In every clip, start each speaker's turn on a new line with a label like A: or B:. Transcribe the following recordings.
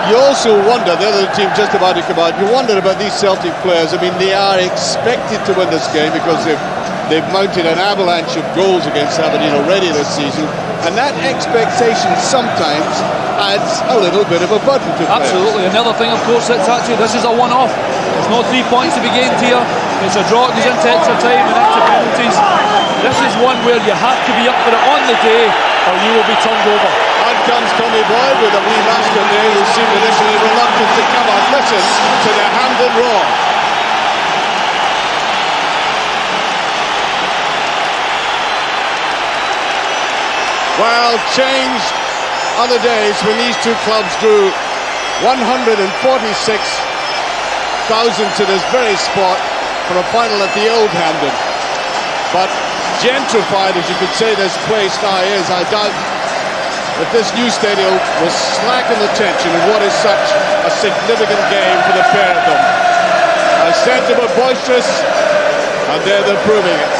A: You also wonder, the other team just about to come out, you wonder about these Celtic players. I mean, they are expected to win this game because they've mounted an avalanche of goals against Aberdeen already this season, and that expectation sometimes adds a little bit of a burden to players.
B: Absolutely. Another thing, of course, that's actually, this is a one-off. There's no 3 points to be gained here. It's a draw, it goes into extra time and extra penalties. This is one where you have to be up for it on the day, or you will be turned over.
A: On comes Tommy Boyd with a wee master there who seemed initially reluctant to come on. Listen to the Hampden roar. Well, changed other days when these two clubs drew 146,000 to this very spot for a final at the old Hampden. But gentrified, as you could say, this place now is, I doubt that this new stadium will slacken the tension in what is such a significant game for the pair of them. A sentiment boisterous, and they're proving it.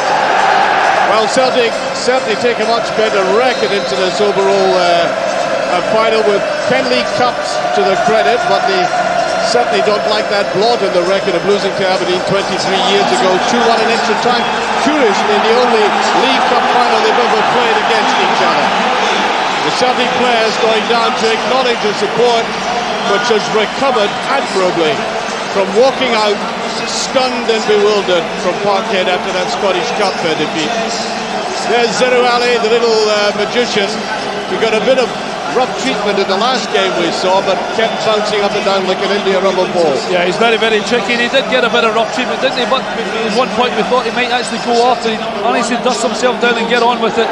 A: Well, Celtic certainly take a much better record into this overall final with 10 League Cups to their credit, but they certainly don't like that blot in the record of losing to Aberdeen 23 years ago, 2-1 in extra time. Curiously, the only League Cup final they've ever played against each other. The Celtic players going down to acknowledge the support, which has recovered admirably from walking out stunned and bewildered from Parkhead after that Scottish Cup defeat. There's Zerouali, the little magician, who got a bit of rough treatment in the last game we saw, but kept bouncing up and down like an India rubber ball.
B: Yeah, he's very, very tricky, and he did get a bit of rough treatment, didn't he? But at one point we thought he might actually go off, and he honestly dust himself down and get on with it.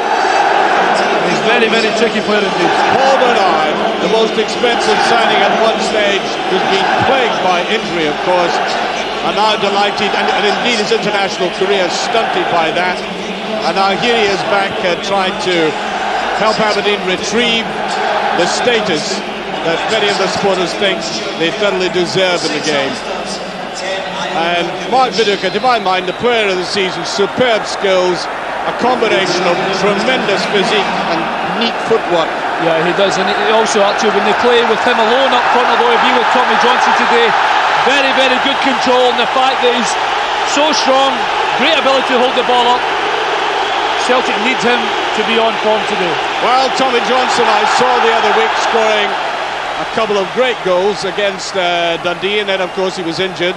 B: He's very, very tricky player indeed.
A: Paul Bernard, the most expensive signing at one stage, who's been plagued by injury, of course, and now delighted, and indeed his international career stunted by that. And now here he is back trying to help Aberdeen retrieve the status that many of the supporters think they thoroughly deserve in the game. And Mark Viduka, to my mind, the player of the season, superb skills, a combination of tremendous physique and neat footwork.
B: Yeah, he does, and he also actually, when they play with him alone up front, although he'll be with Tommy Johnson today, very, very good control, and the fact that he's so strong, great ability to hold the ball up. Celtic needs him to be on form today. Well, Tommy Johnson, I saw the other week scoring a couple of great goals against Dundee, and then of course he was injured,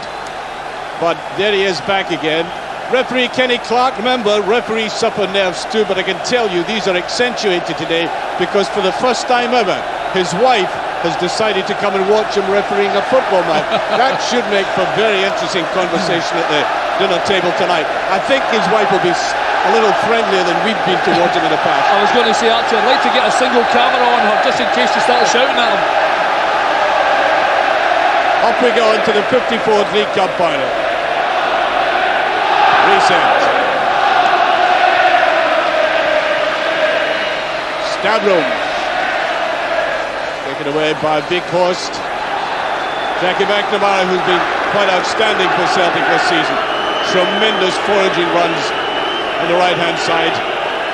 B: but there he is back again. Referee Kenny Clark, remember, referees suffer nerves too, but I can tell you these are accentuated today because for the first time ever, his wife has decided to come and watch him refereeing a football match. That should make for very interesting conversation at the dinner table tonight. I think his wife will be a little friendlier than we've been towards him in the past. I was going to say, actually, I'd like to get a single camera on her just in case she started shouting at him.
A: Up we go into the 54th League Cup final. Riseth. Stavrum. Taken away by Wieghorst. Jackie McNamara, who's been quite outstanding for Celtic this season. Tremendous foraging runs on the right-hand side,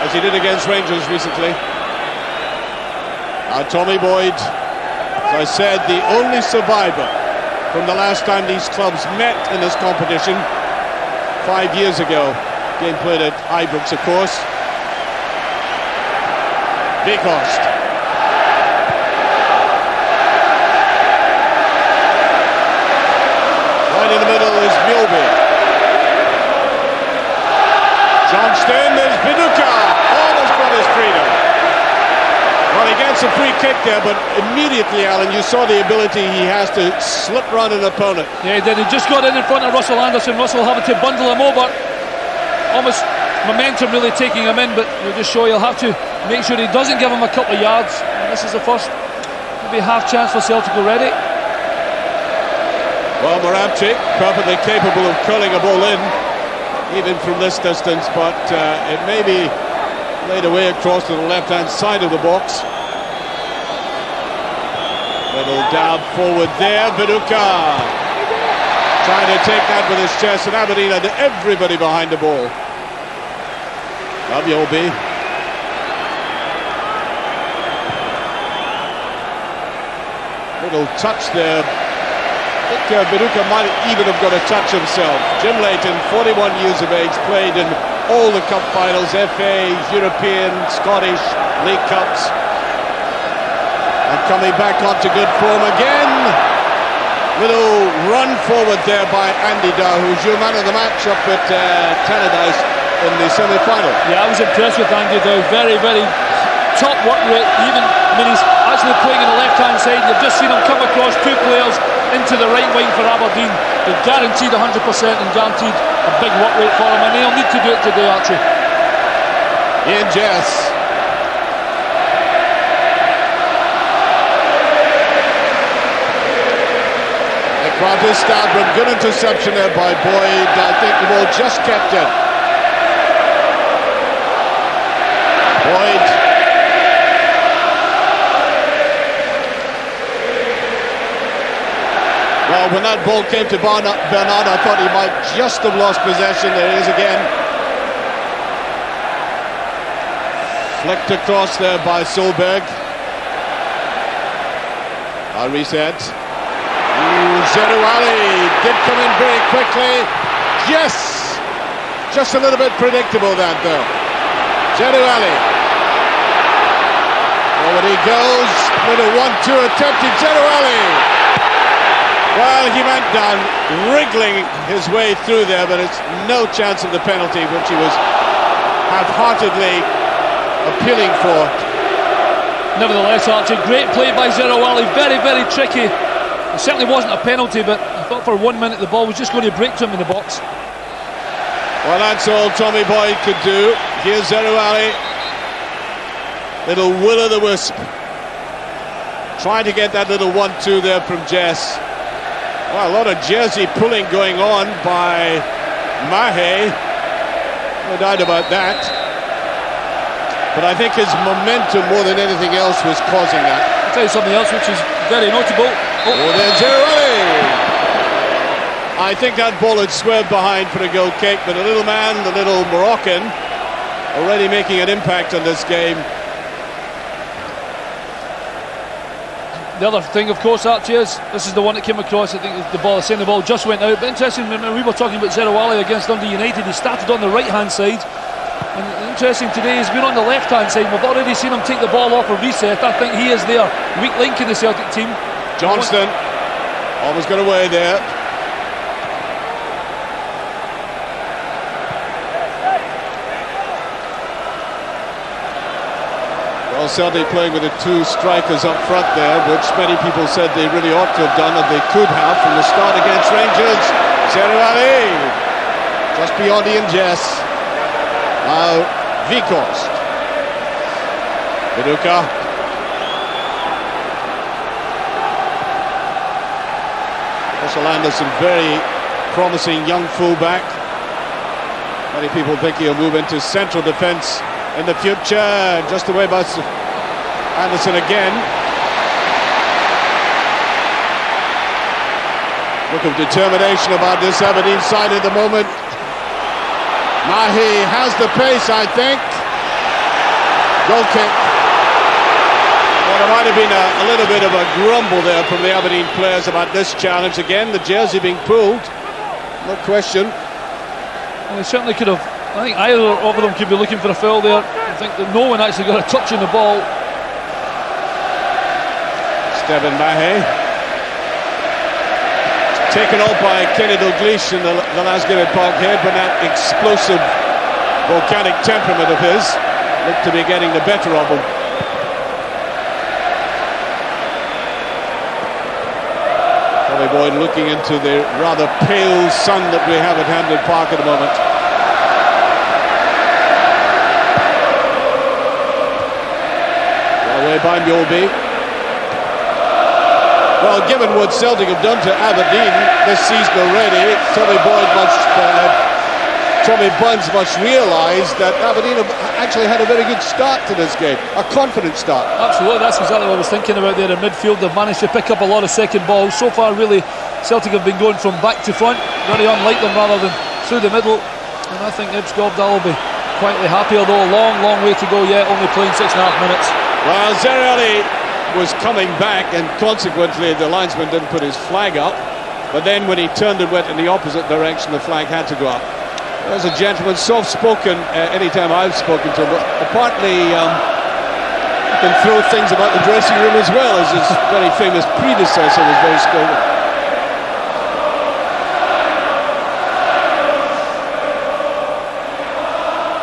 A: as he did against Rangers recently. Now Tommy Boyd, as I said, the only survivor from the last time these clubs met in this competition 5 years ago. Game played at Ibrox, of course. Wieghorst. Right in the middle is Mjällby. Johnston, there's Viduka. Almost got his freedom. Well, he gets a free kick there, but immediately, Alan, you saw the ability he has to slip around an opponent.
B: Yeah, he did. He just got in front of Russell Anderson. Russell having to bundle him over. Almost momentum really taking him in, but you'll just show you'll have to make sure he doesn't give him a couple of yards. And this is the first, maybe half chance for Celtic already.
A: Well, Moravčík, perfectly capable of curling a ball in, even from this distance, but it may be laid away across to the left-hand side of the box. Little dab forward there, Viduka trying to take that with his chest, and Aberdeen had everybody behind the ball. Mjällby. Little touch there. I think Viduka might even have got a touch himself. Jim Leighton, 41 years of age, played in all the cup finals, FA, European, Scottish, League Cups. And coming back onto good form again. Little run forward there by Andy Dow, who's your man of the match up at Tannadice in the semi-final.
B: Yeah, I was impressed with Andy Dow. Very, very top work rate. Even, I mean, he's actually playing on the left-hand side. You've just seen him come across two players into the right wing for Aberdeen. They're guaranteed 100% and guaranteed a big work rate for him, and they'll need to do it today, Archie.
A: Ian Jess. Across Stavrum, good interception there by Boyd. I think the ball just kept it. Boyd. Well, when that ball came to Bernard, I thought he might just have lost possession. There he is again. Flicked across there by Solberg. Riseth. Zerouali did come in very quickly. Yes! Just a little bit predictable that though. Zerouali. Forward he goes. Little 1-2 attempted. Zerouali. Well, he went down, wriggling his way through there, but it's no chance of the penalty, which he was half-heartedly appealing for.
B: Nevertheless, Archie, great play by Zerouali. Very, very tricky. It certainly wasn't a penalty, but I thought for 1 minute the ball was just going to break to him in the box.
A: Well, that's all Tommy Boyd could do. Here's Zerouali. Little will-o'-the-wisp. Trying to get that little 1-2 there from Jess. Well, a lot of jersey pulling going on by Mahé. No doubt about that. But I think his momentum more than anything else was causing that.
B: I'll tell you something else which is very notable.
A: Oh, there's Zerouali. I think that ball had swerved behind for a goal kick, but the little man, the little Moroccan, already making an impact on this game.
B: The other thing, of course, Archie, is this is the one that came across. I think the ball just went out. But interesting, when we were talking about Zerouali against Dundee United, he started on the right-hand side. And interesting today, he's been on the left-hand side. We've already seen him take the ball off of Riseth. I think he is their weak link in the Celtic team.
A: Johnston almost got away there. Well, Celtic playing with the two strikers up front there, which many people said they really ought to have done, and they could have from the start against Rangers. Zerouali just beyond Ian Jess. Now Wieghorst. Viduka. Anderson, very promising young fullback. Many people think he'll move into central defence in the future. Just away by Anderson again. Look of determination about this Aberdeen side at the moment. Mahé has the pace, I think. Goal kick. Well, there might have been a little bit of a grumble there from the Aberdeen players about this challenge. Again, the jersey being pulled, no question.
B: Well, they certainly could have. I think either of them could be looking for a foul there. I think that no one actually got a touch on the ball.
A: Stephen Mahé. Taken off by Kenny Dalglish in the last game at Parkhead, but that explosive volcanic temperament of his looked to be getting the better of him. Boyd looking into the rather pale sun that we have at Hampden Park at the moment. Well away by Mjällby. Well, given what Celtic have done to Aberdeen this season already, Tommy Bunns must realise that Aberdeen have actually had a very good start to this game, a confident start.
B: Absolutely, that's exactly what I was thinking about there in midfield. They've managed to pick up a lot of second balls. So far, really, Celtic have been going from back to front, very unlike them rather than through the middle. And I think Skovdahl will be quietly happy, although a long, long way to go yet, only playing 6.5 minutes.
A: Well, Zerouali was coming back, and consequently the linesman didn't put his flag up. But then when he turned and went in the opposite direction, the flag had to go up. There's a gentleman, soft-spoken anytime I've spoken to him, but apparently he can throw things about the dressing room as well, as his very famous predecessor was very skilled.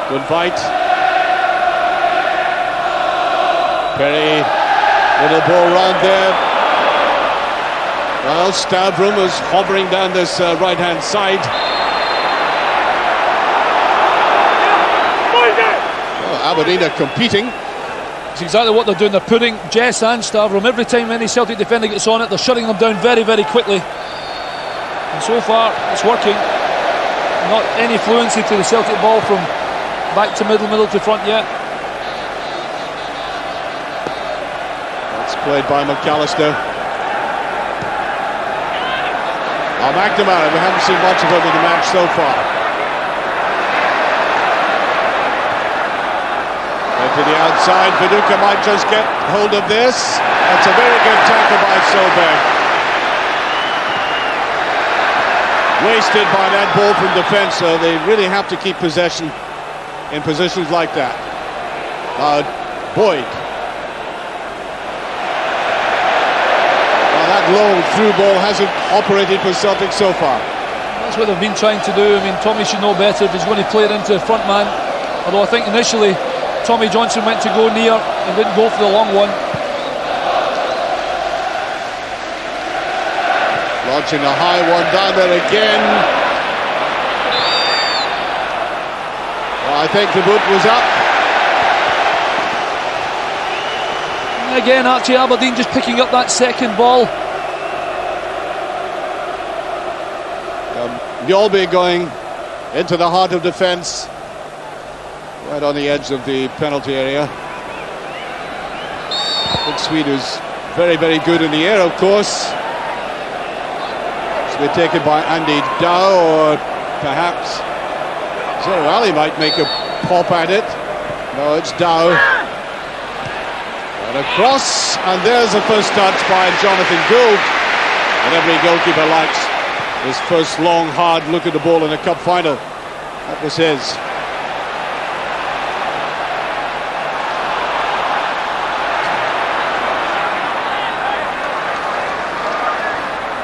A: Guntveit. Very little ball round there. Well, Stavrum is hovering down this right-hand side. Well, Aberdeen are competing.
B: It's exactly what they're doing. They're putting Jess and Stavrum, every time any Celtic defender gets on it, they're shutting them down very, very quickly. And so far, it's working. Not any fluency to the Celtic ball from back to middle to front yet.
A: That's played by McAllister. McNamara, we haven't seen much of him in the match so far. To the outside, Viduka might just get hold of this. That's a very good tackle by Solberg. Wasted by that ball from defence, so they really have to keep possession in positions like that. Boyd. Well, that long through ball hasn't operated for Celtic so far.
B: That's what they've been trying to do. I mean, Tommy should know better if he's going to play it into the front man. Although I think initially Tommy Johnson went to go near and didn't go for the long one.
A: Launching a high one down there again. Well, I think the boot was up.
B: And again, Archie, Aberdeen just picking up that second ball.
A: Mjällby going into the heart of defence. Right on the edge of the penalty area. Big Swede who's very, very good in the air, of course. It's been taken by Andy Dow, or perhaps Zerouali might make a pop at it. No, it's Dow. And across, and there's the first touch by Jonathan Gould. And every goalkeeper likes his first long, hard look at the ball in a cup final. That was his.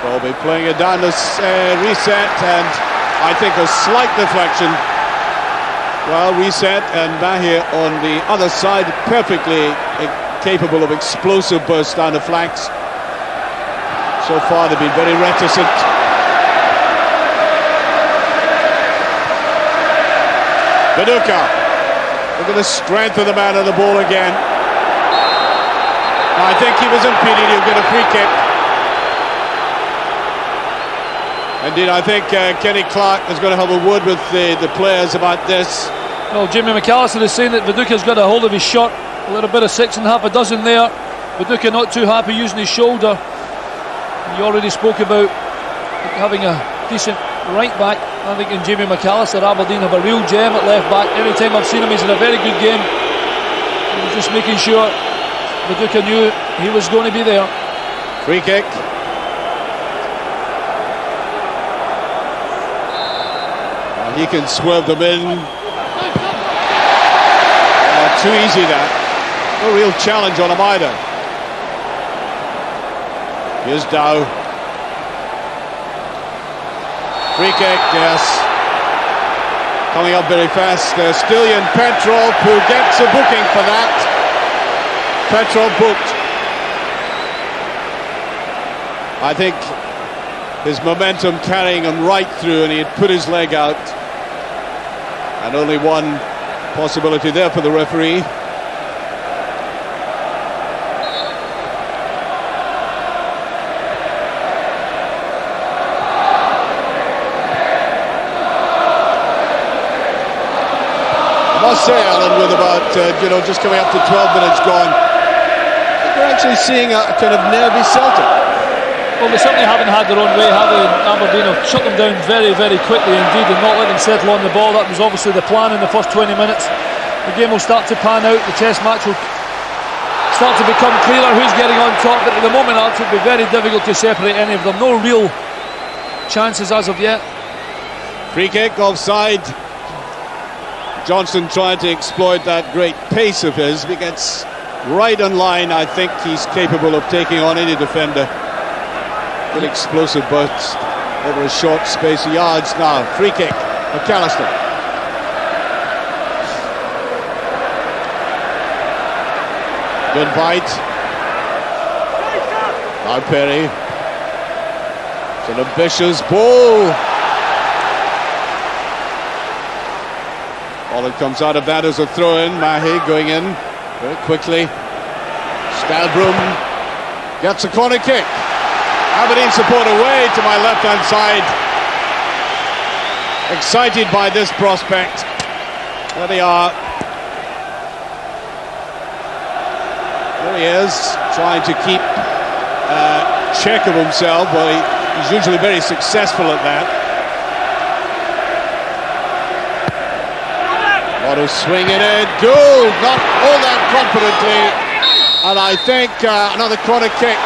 A: We'll be playing it down this Riseth, and I think a slight deflection. Well, Riseth and Mahé on the other side, perfectly capable of explosive bursts down the flanks. So far they've been very reticent. Viduka, look at the strength of the man on the ball again. I think he was impeded. He'll get a free kick. Indeed, I think Kenny Clark is going to have a word with the players about this.
B: Well, Jimmy McAllister is saying that Viduka's got a hold of his shot. A little bit of 6.5 a dozen there. Viduka not too happy using his shoulder. You already spoke about having a decent right back. I think in Jimmy McAllister, Aberdeen have a real gem at left back. Every time I've seen him, he's in a very good game. He was just making sure Viduka knew he was going to be there.
A: Free kick. He can swerve them in. Too easy that. No real challenge on him either. Here's Dow. Free kick, yes. Coming up very fast. Stillian Petrov, who gets a booking for that. Petrov booked. I think his momentum carrying him right through, and he had put his leg out. And only one possibility there for the referee. I must say, Alan, with about just coming up to 12 minutes gone, I think we're actually seeing a kind of nervy Celtic.
B: Well, they certainly haven't had their own way, have they? Aberdeen have shut them down very, very quickly indeed and not let them settle on the ball. That was obviously the plan in the first 20 minutes. The game will start to pan out. The test match will start to become clearer who's getting on top, but at the moment it would be very difficult to separate any of them. No real chances as of yet.
A: Free kick offside. Johnson trying to exploit that great pace of his. If he gets right on line, I think he's capable of taking on any defender. Good explosive burst over a short space of yards now. Free kick, McAllister. Guntveit. Now Perry. It's an ambitious ball. All that comes out of that is a throw-in. Mahé going in very quickly. Stavrum gets a corner kick. Aberdeen support away to my left-hand side. Excited by this prospect. There they are. There he is, trying to keep check of himself. Well, he's usually very successful at that. A lot of swinging in. Gould, not all that confidently. And I think another corner kick.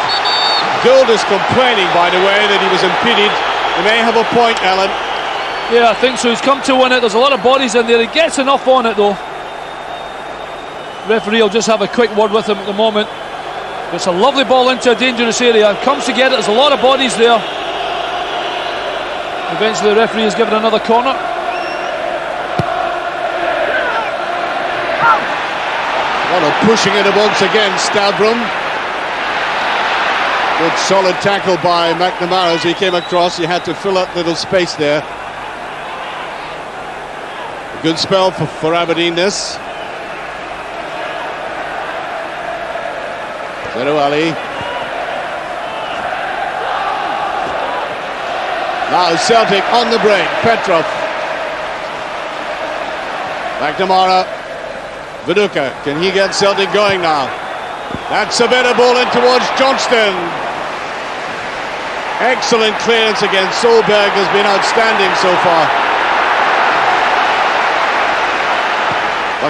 A: Gould is complaining, by the way, that he was impeded. He may have a point, Alan.
B: Yeah, I think so. He's come to win it. There's a lot of bodies in there. He gets enough on it, though. Referee will just have a quick word with him at the moment. It's a lovely ball into a dangerous area. Comes to get it. There's a lot of bodies there. Eventually the referee is given another corner.
A: A lot of pushing in once again, Stavrum. Good solid tackle by McNamara as he came across. He had to fill up little space there. A good spell for Aberdeen this. Zerouali. Now Celtic on the break. Petrov. McNamara. Viduka. Can he get Celtic going now? That's a better ball in towards Johnston. Excellent clearance against Solberg, has been outstanding so far.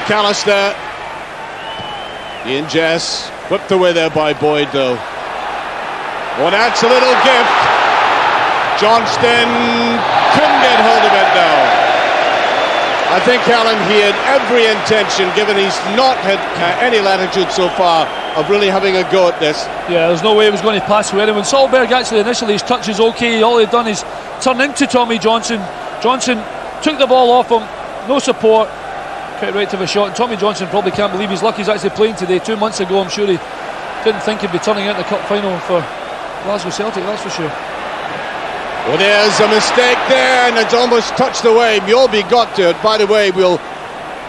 A: McAllister. Ian Jess. Whipped away there by Boyd though. Well, that's a little gift. Johnston couldn't get hold of it though. I think, Alan, he had every intention, given he's not had any latitude so far, of really having a go at this.
B: Yeah, there's no way he was going to pass away. When Solberg actually initially his touch is okay, all he'd done is turn into Tommy Johnson. Johnson took the ball off him, no support, cut right to the shot. And Tommy Johnson probably can't believe he's lucky he's actually playing today. 2 months ago, I'm sure he didn't think he'd be turning out the cup final for Glasgow Celtic, that's for sure.
A: Well, there's a mistake there, and it's almost touched away. Mjällby got to it. By the way, we'll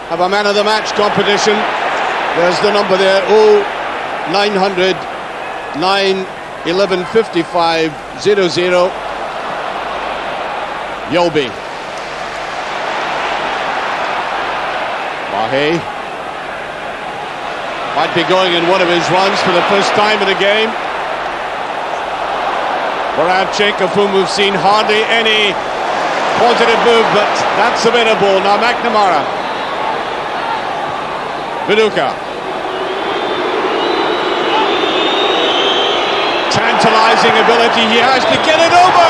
A: have a man of the match competition. There's the number there, 0900 911 55 00. Mjällby. Mahé might be going in one of his runs for the first time in a game. Moravčík, of whom we've seen hardly any positive movement. That's a better ball. Now McNamara. Viduka. Tantalising ability. He has to get it over.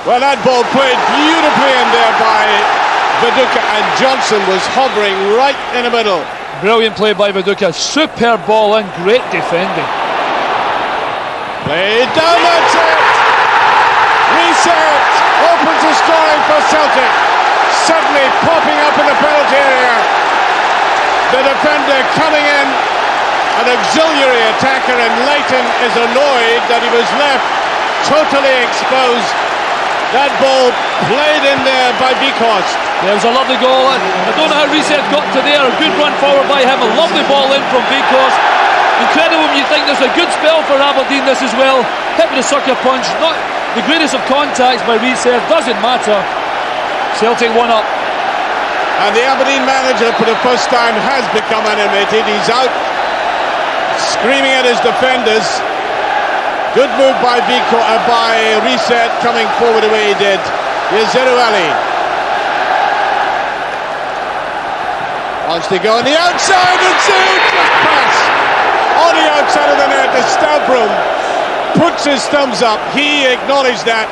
A: Well, that ball played beautifully in there by Viduka, and Johnson was hovering right in the middle.
B: Brilliant play by Viduka. Superb ball and great defending.
A: Played down, that's it! Riseth opens the scoring for Celtic. Suddenly popping up in the penalty area. The defender coming in, an auxiliary attacker, and Leighton is annoyed that he was left totally exposed. That ball played in there by Wieghorst.
B: There was a lovely goal. I don't know how Riseth got to there. A good run forward by him. A lovely ball in from Wieghorst. Incredible when you think there's a good spell for Aberdeen this as well. Hit with a sucker punch. Not the greatest of contacts by Riseth. Doesn't matter. Celtic 1 up.
A: And the Aberdeen manager for the first time has become animated. He's out screaming at his defenders. Good move by Riseth coming forward the way he did. Here's Zerouali. Wants to go on the outside and soon pass on the outside of the net as Stavrum puts his thumbs up. He acknowledged that.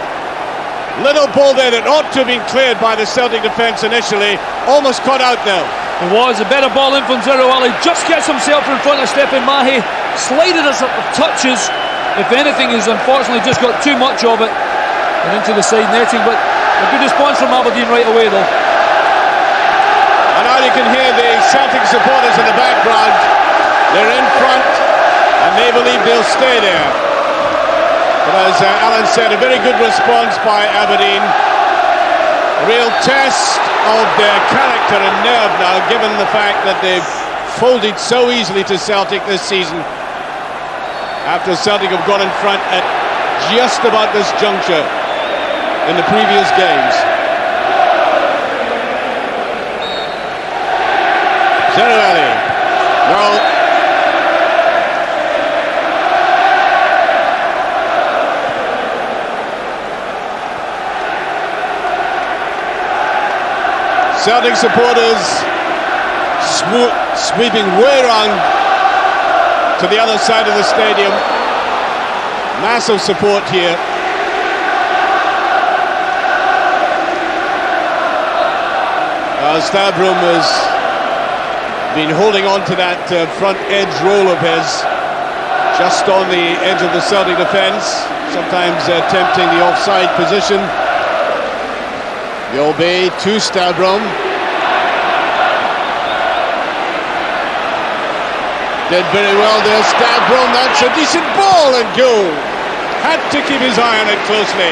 A: Little ball there that ought to have been cleared by the Celtic defence initially. Almost caught out now.
B: It was a better ball in from Zerouali. Just gets himself in front of Stephen Mahé. Slided us up with touches. If anything, he's unfortunately just got too much of it and into the side netting. But a good response from Aberdeen right away though.
A: And now you can hear the Celtic supporters in the background. They're in front and they believe they'll stay there. But as Alan said, a very good response by Aberdeen. A real test of their character and nerve now, given the fact that they've folded so easily to Celtic this season, after Celtic have gone in front at just about this juncture in the previous games. Zerouali. No. Celtic supporters sweeping way around to the other side of the stadium. Massive support here. Stavrum has been holding on to that front edge roll of his, just on the edge of the Celtic defence, sometimes tempting the offside position. Mjällby to Stavrum. Did very well there, Stavrum. That's a decent ball, and Gould had to keep his eye on it closely.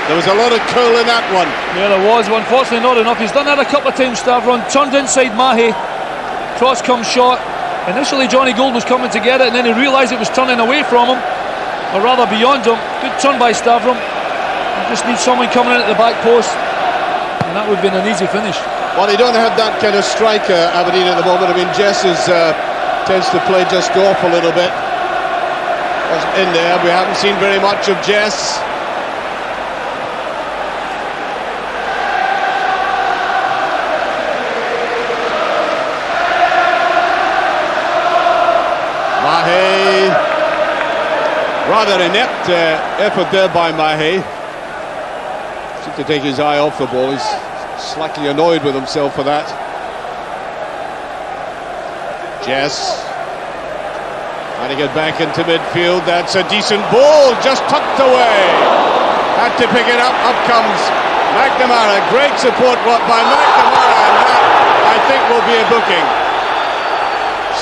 A: There was a lot of curl in that one.
B: Yeah, there was. Unfortunately, not enough. He's done that a couple of times, Stavrum. Turned inside Mahé. Cross comes short. Initially, Johnny Gould was coming to get it, and then he realised it was turning away from him, or rather beyond him. Good turn by Stavrum. You just need someone coming in at the back post, and that would have been an easy finish.
A: Well, they don't have that kind of striker, Aberdeen, at the moment. I mean, Jess tends to play just off a little bit. Wasn't in there. We haven't seen very much of Jess. Mahé, rather inept effort there by Mahé. Seemed to take his eye off the ball. He's slightly annoyed with himself for that. Jess trying to get back into midfield. That's a decent ball, just tucked away. Had to pick it up. Up comes McNamara. Great support by McNamara, and that, I think, will be a booking.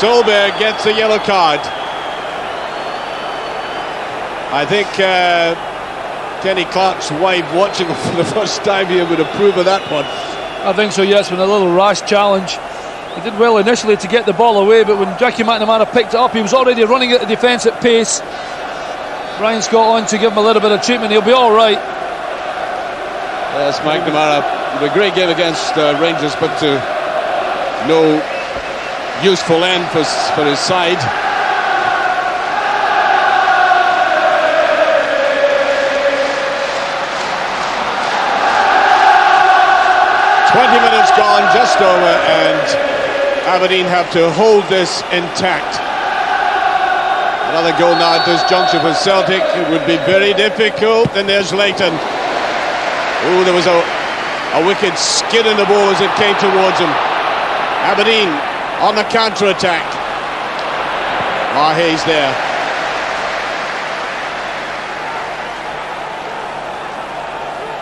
A: Solberg gets a yellow card. I think Kenny Clark's wife watching him for the first time here would approve of that one.
B: I think so, yes, with a little rash challenge. He did well initially to get the ball away, but when Jackie McNamara picked it up, he was already running at the defence at pace. Brian's got on to give him a little bit of treatment. He'll be all right.
A: Yes, McNamara with a great game against Rangers, but no useful end for his side. Minutes gone, just over, and Aberdeen have to hold this intact. Another goal now at this juncture for Celtic. It would be very difficult. And there's Leighton. Oh, there was a wicked skid in the ball as it came towards him. Aberdeen on the counter-attack. Mahé's there.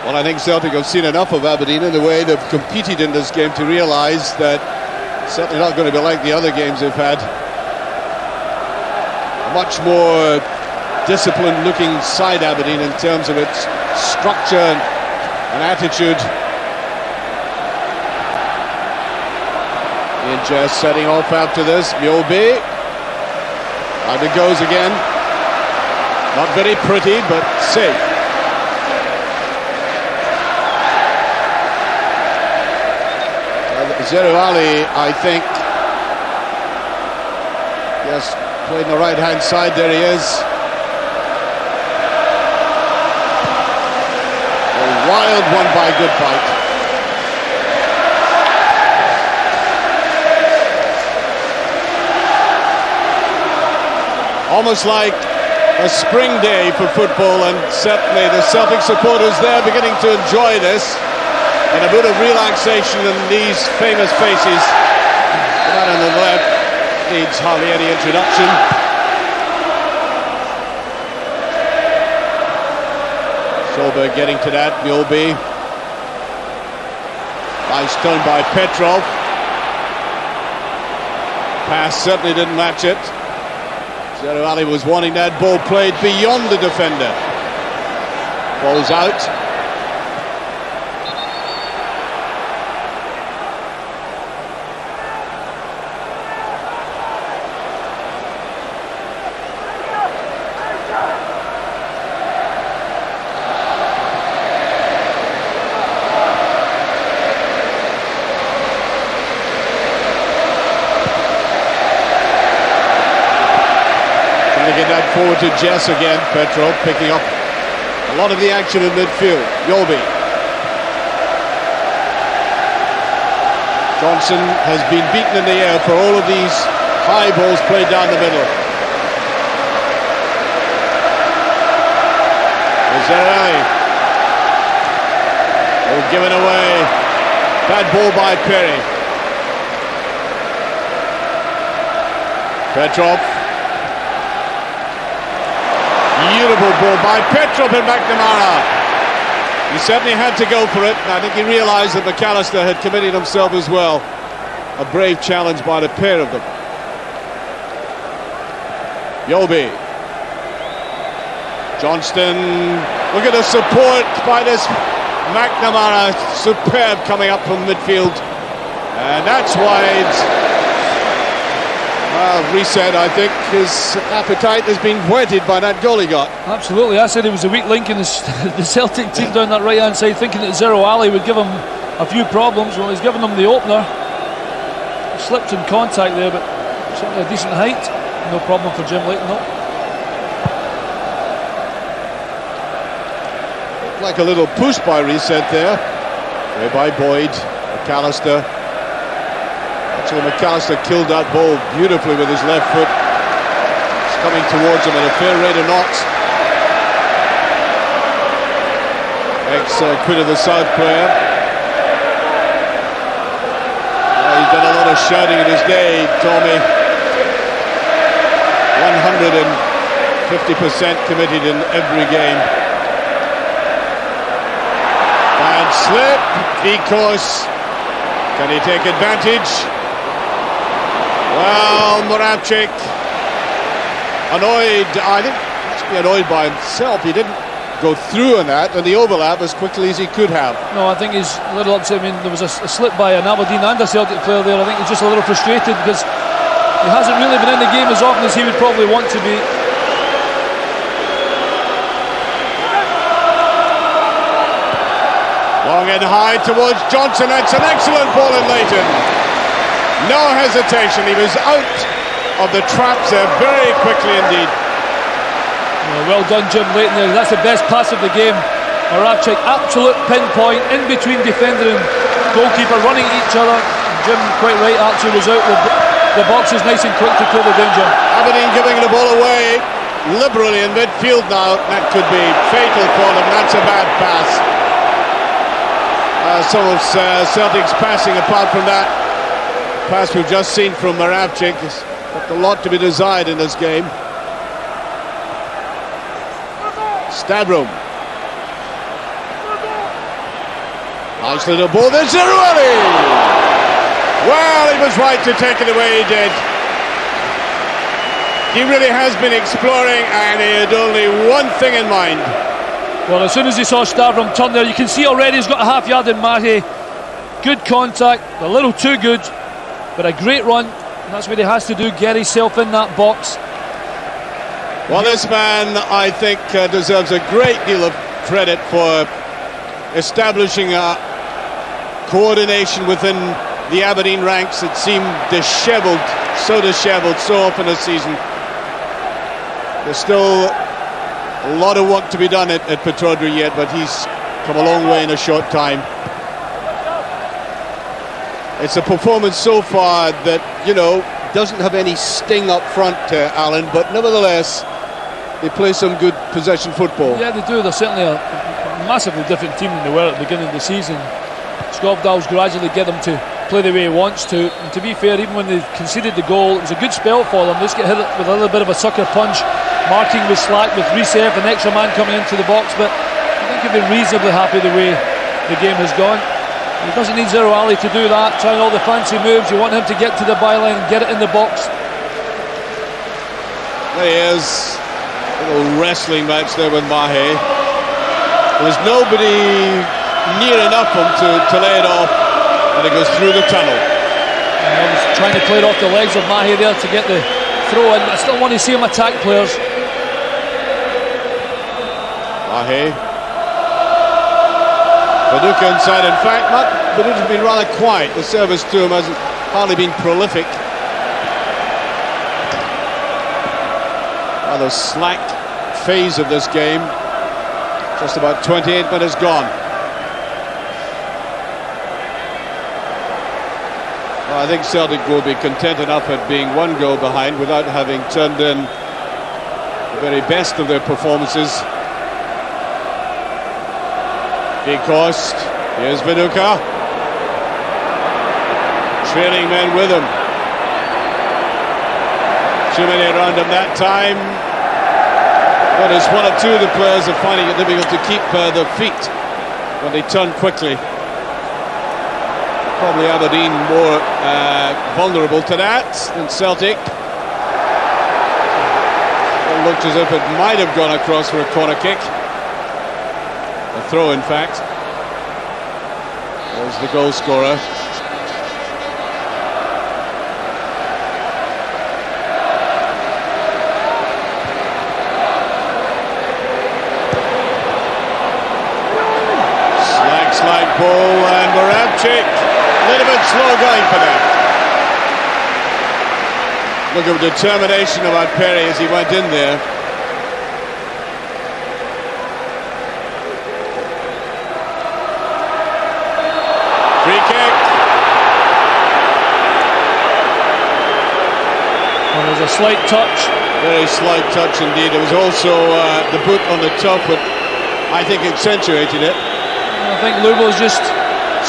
A: Well, I think Celtic have seen enough of Aberdeen in the way they've competed in this game to realise that it's certainly not going to be like the other games they've had. A much more disciplined looking side, Aberdeen, in terms of its structure and attitude. Ian Jess setting off after this. Mjällby. And it goes again. Not very pretty, but safe. Zerouali, I think, yes, played on the right-hand side. There he is. A wild one by Guntveit. Almost like a spring day for football, and certainly the Celtic supporters there beginning to enjoy this, and a bit of relaxation in these famous faces. The man on the left needs hardly any introduction. Solberg getting to that. Mjällby. Nice turn by Petrov. Pass certainly didn't match it. Zerouali was wanting that ball played beyond the defender. Ball's out. Get that forward to Jess again. Petrov picking up a lot of the action in midfield. Mjällby. Johnson has been beaten in the air for all of these high balls played down the middle. Zerouali. Oh, given away. Bad ball by Perry. Petrov. Beautiful ball by Petrov and McNamara. He certainly had to go for it, and I think he realised that McAllister had committed himself as well. A brave challenge by the pair of them. Mjällby. Johnston. Look at the support by this McNamara. Superb coming up from midfield. And that's wide. Well, Riseth, I think his appetite has been whetted by that goal he got.
B: Absolutely, I said he was a weak link in the Celtic team down that right-hand side, thinking that Zerouali would give him a few problems. Well, he's given him the opener. He slipped in contact there, but certainly a decent height. No problem for Jim Leighton, though.
A: Like a little push by Riseth there. Way by Boyd, McAllister. Actually, McAllister killed that ball beautifully with his left foot. It's coming towards him at a fair rate of knots. Quid of the South player. He's done a lot of shouting in his day, Tommy. 150% committed in every game. Bad slip, because can he take advantage? Well, Moravčík annoyed, I think, must be annoyed by himself. He didn't go through on that and the overlap as quickly as he could have.
B: No, I think he's a little upset. I mean, there was a slip by an Aberdeen and a Celtic player there. I think he's just a little frustrated because he hasn't really been in the game as often as he would probably want to be.
A: Long and high towards Johnson. That's an excellent ball in Leighton. No hesitation. He was out of the traps there very quickly indeed.
B: Well done, Jim Leighton there. That's the best pass of the game. Moravčík, absolute pinpoint in between defender and goalkeeper, running at each other. Jim, quite right, Archie was out. The box is nice and quick to clear the danger. Aberdeen
A: giving the ball away liberally in midfield now. That could be fatal for them. That's a bad pass. Some of Celtic's passing, apart from that pass we've just seen from Moravčík, has got a lot to be desired in this game. Stavrum. Nice little ball. There's Zerouali. Well, he was right to take it away. He did. He really has been exploring, and he had only one thing in mind.
B: Well, as soon as he saw Stavrum turn there, you can see already he's got a half yard in Mahé. Good contact, a little too good, but a great run, and that's what he has to do, get himself in that box.
A: Well, this man, I think, deserves a great deal of credit for establishing a coordination within the Aberdeen ranks. It seemed dishevelled so often this season. There's still a lot of work to be done at Petrov yet, but he's come a long way in a short time. It's a performance so far that, you know, doesn't have any sting up front, Alan, but nevertheless, they play some good possession football.
B: Yeah, they do. They're certainly a massively different team than they were at the beginning of the season. Skovdahl's gradually get them to play the way he wants to. And to be fair, even when they conceded the goal, it was a good spell for them. They just get hit with a little bit of a sucker punch. Marking was slack with Riseth, an extra man coming into the box, but I think he'll be reasonably happy the way the game has gone. He doesn't need Zerouali to do that, trying all the fancy moves. You want him to get to the byline and get it in the box.
A: There he is. A little wrestling match there with Mahé. There was nobody near enough him to lay it off, and it goes through the tunnel.
B: And I was trying to play it off the legs of Mahé there to get the throw in. I still want to see him attack players.
A: Mahé. Viduka inside. In fact, Viduka's been rather quiet. The service to him hasn't hardly been prolific. Rather slack phase of this game. Just about 28 minutes gone. Well, I think Celtic will be content enough at being one goal behind without having turned in the very best of their performances. Wieghorst, here's Viduka. Trailing men with him. Too many around him that time. But it's one or two of the players are finding it difficult to keep their feet when they turn quickly. Probably Aberdeen more vulnerable to that than Celtic. It looked as if it might have gone across for a corner kick. A throw, in fact. There's the goal scorer. Slide ball, and Moravčík, a little bit slow going for that. Look at the determination about Perry as he went in there. Free kick.
B: Well, there's a slight touch.
A: Very slight touch indeed. There was also the boot on the top, but I think accentuated it.
B: I think Lubos just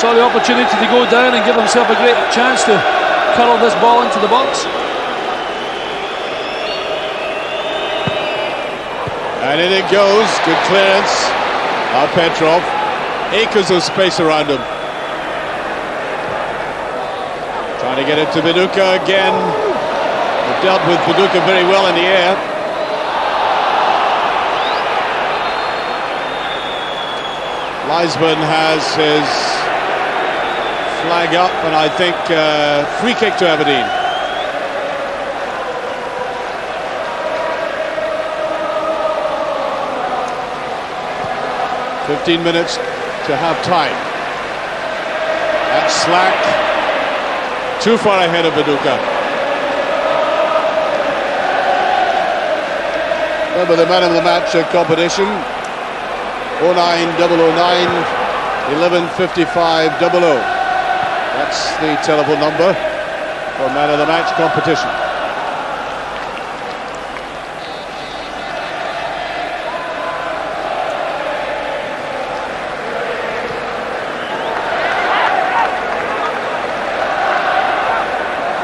B: saw the opportunity to go down and give himself a great chance to curl this ball into the box.
A: And in it goes. Good clearance. Petrov. Acres of space around him. Trying to get it to Viduka again. They dealt with Viduka very well in the air. Lisbon has his flag up, and I think free kick to Aberdeen. "15 minutes to have time." That's slack. Too far ahead of Viduka. Remember the man of the match competition. 09009 115500. That's the telephone number for man of the match competition.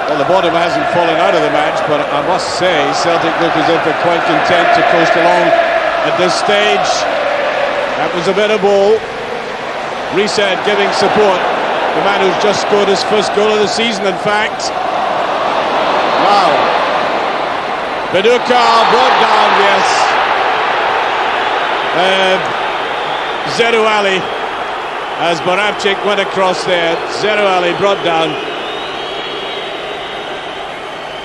A: Well, the bottom hasn't fallen out of the match, but I must say Celtic look as if they're quite content to coast along at this stage. That was a better ball. Riseth giving support. The man who's just scored his first goal of the season, in fact. Wow. Viduka brought down, yes. Zerouali, as Moravčík went across there. Zerouali brought down.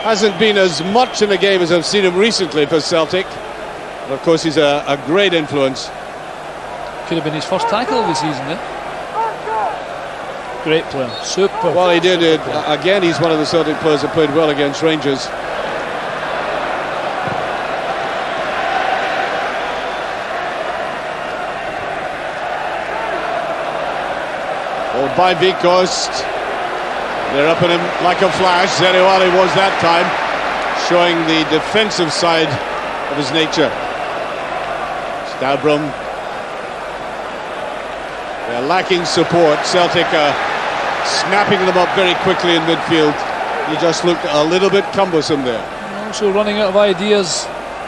A: Hasn't been as much in the game as I've seen him recently for Celtic. But of course, he's a great influence.
B: Could have been his first tackle of the season, eh? Great player, super.
A: Well, he did it. Again, he's one of the Celtic players that played well against Rangers. Ball by Wieghorst. They're up at him like a flash. Zerouali was that time, showing the defensive side of his nature. Stavrum. They're lacking support. Celtic are snapping them up very quickly in midfield. He just looked a little bit cumbersome there.
B: Also running out of ideas.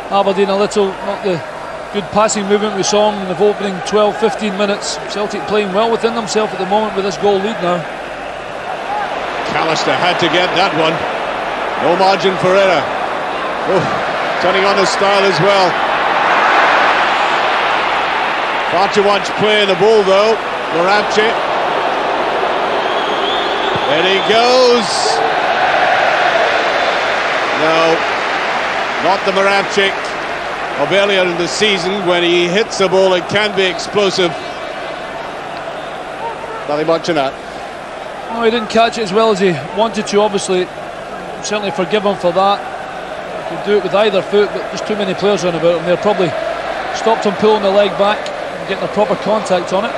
B: Aberdeen a little, not the good passing movement we saw in the opening 12-15 minutes. Celtic playing well within themselves at the moment with this goal lead now.
A: McAllister had to get that one. No margin for error. Oh, turning on his style as well. Far too much play in the ball though. Moravčík. There he goes. No, not the Moravčík of earlier in the season. When he hits the ball, it can be explosive. Nothing much in that.
B: No, he didn't catch it as well as he wanted to, obviously. Certainly forgive him for that. He could do it with either foot, but there's too many players on about him there. Probably stopped him pulling the leg back and getting a proper contact on it.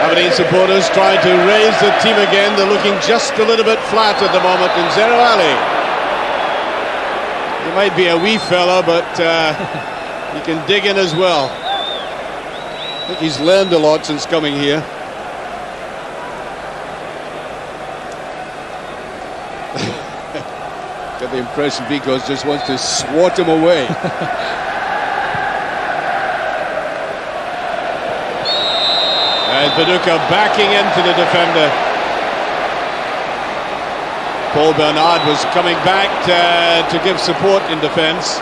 A: Aberdeen supporters trying to raise the team again. They're looking just a little bit flat at the moment. And Zerouali, he might be a wee fella, but he can dig in as well. I think he's learned a lot since coming here. Get the impression Wieghorst just wants to swat him away. And Viduka backing into the defender. Paul Bernard was coming back to give support in defence.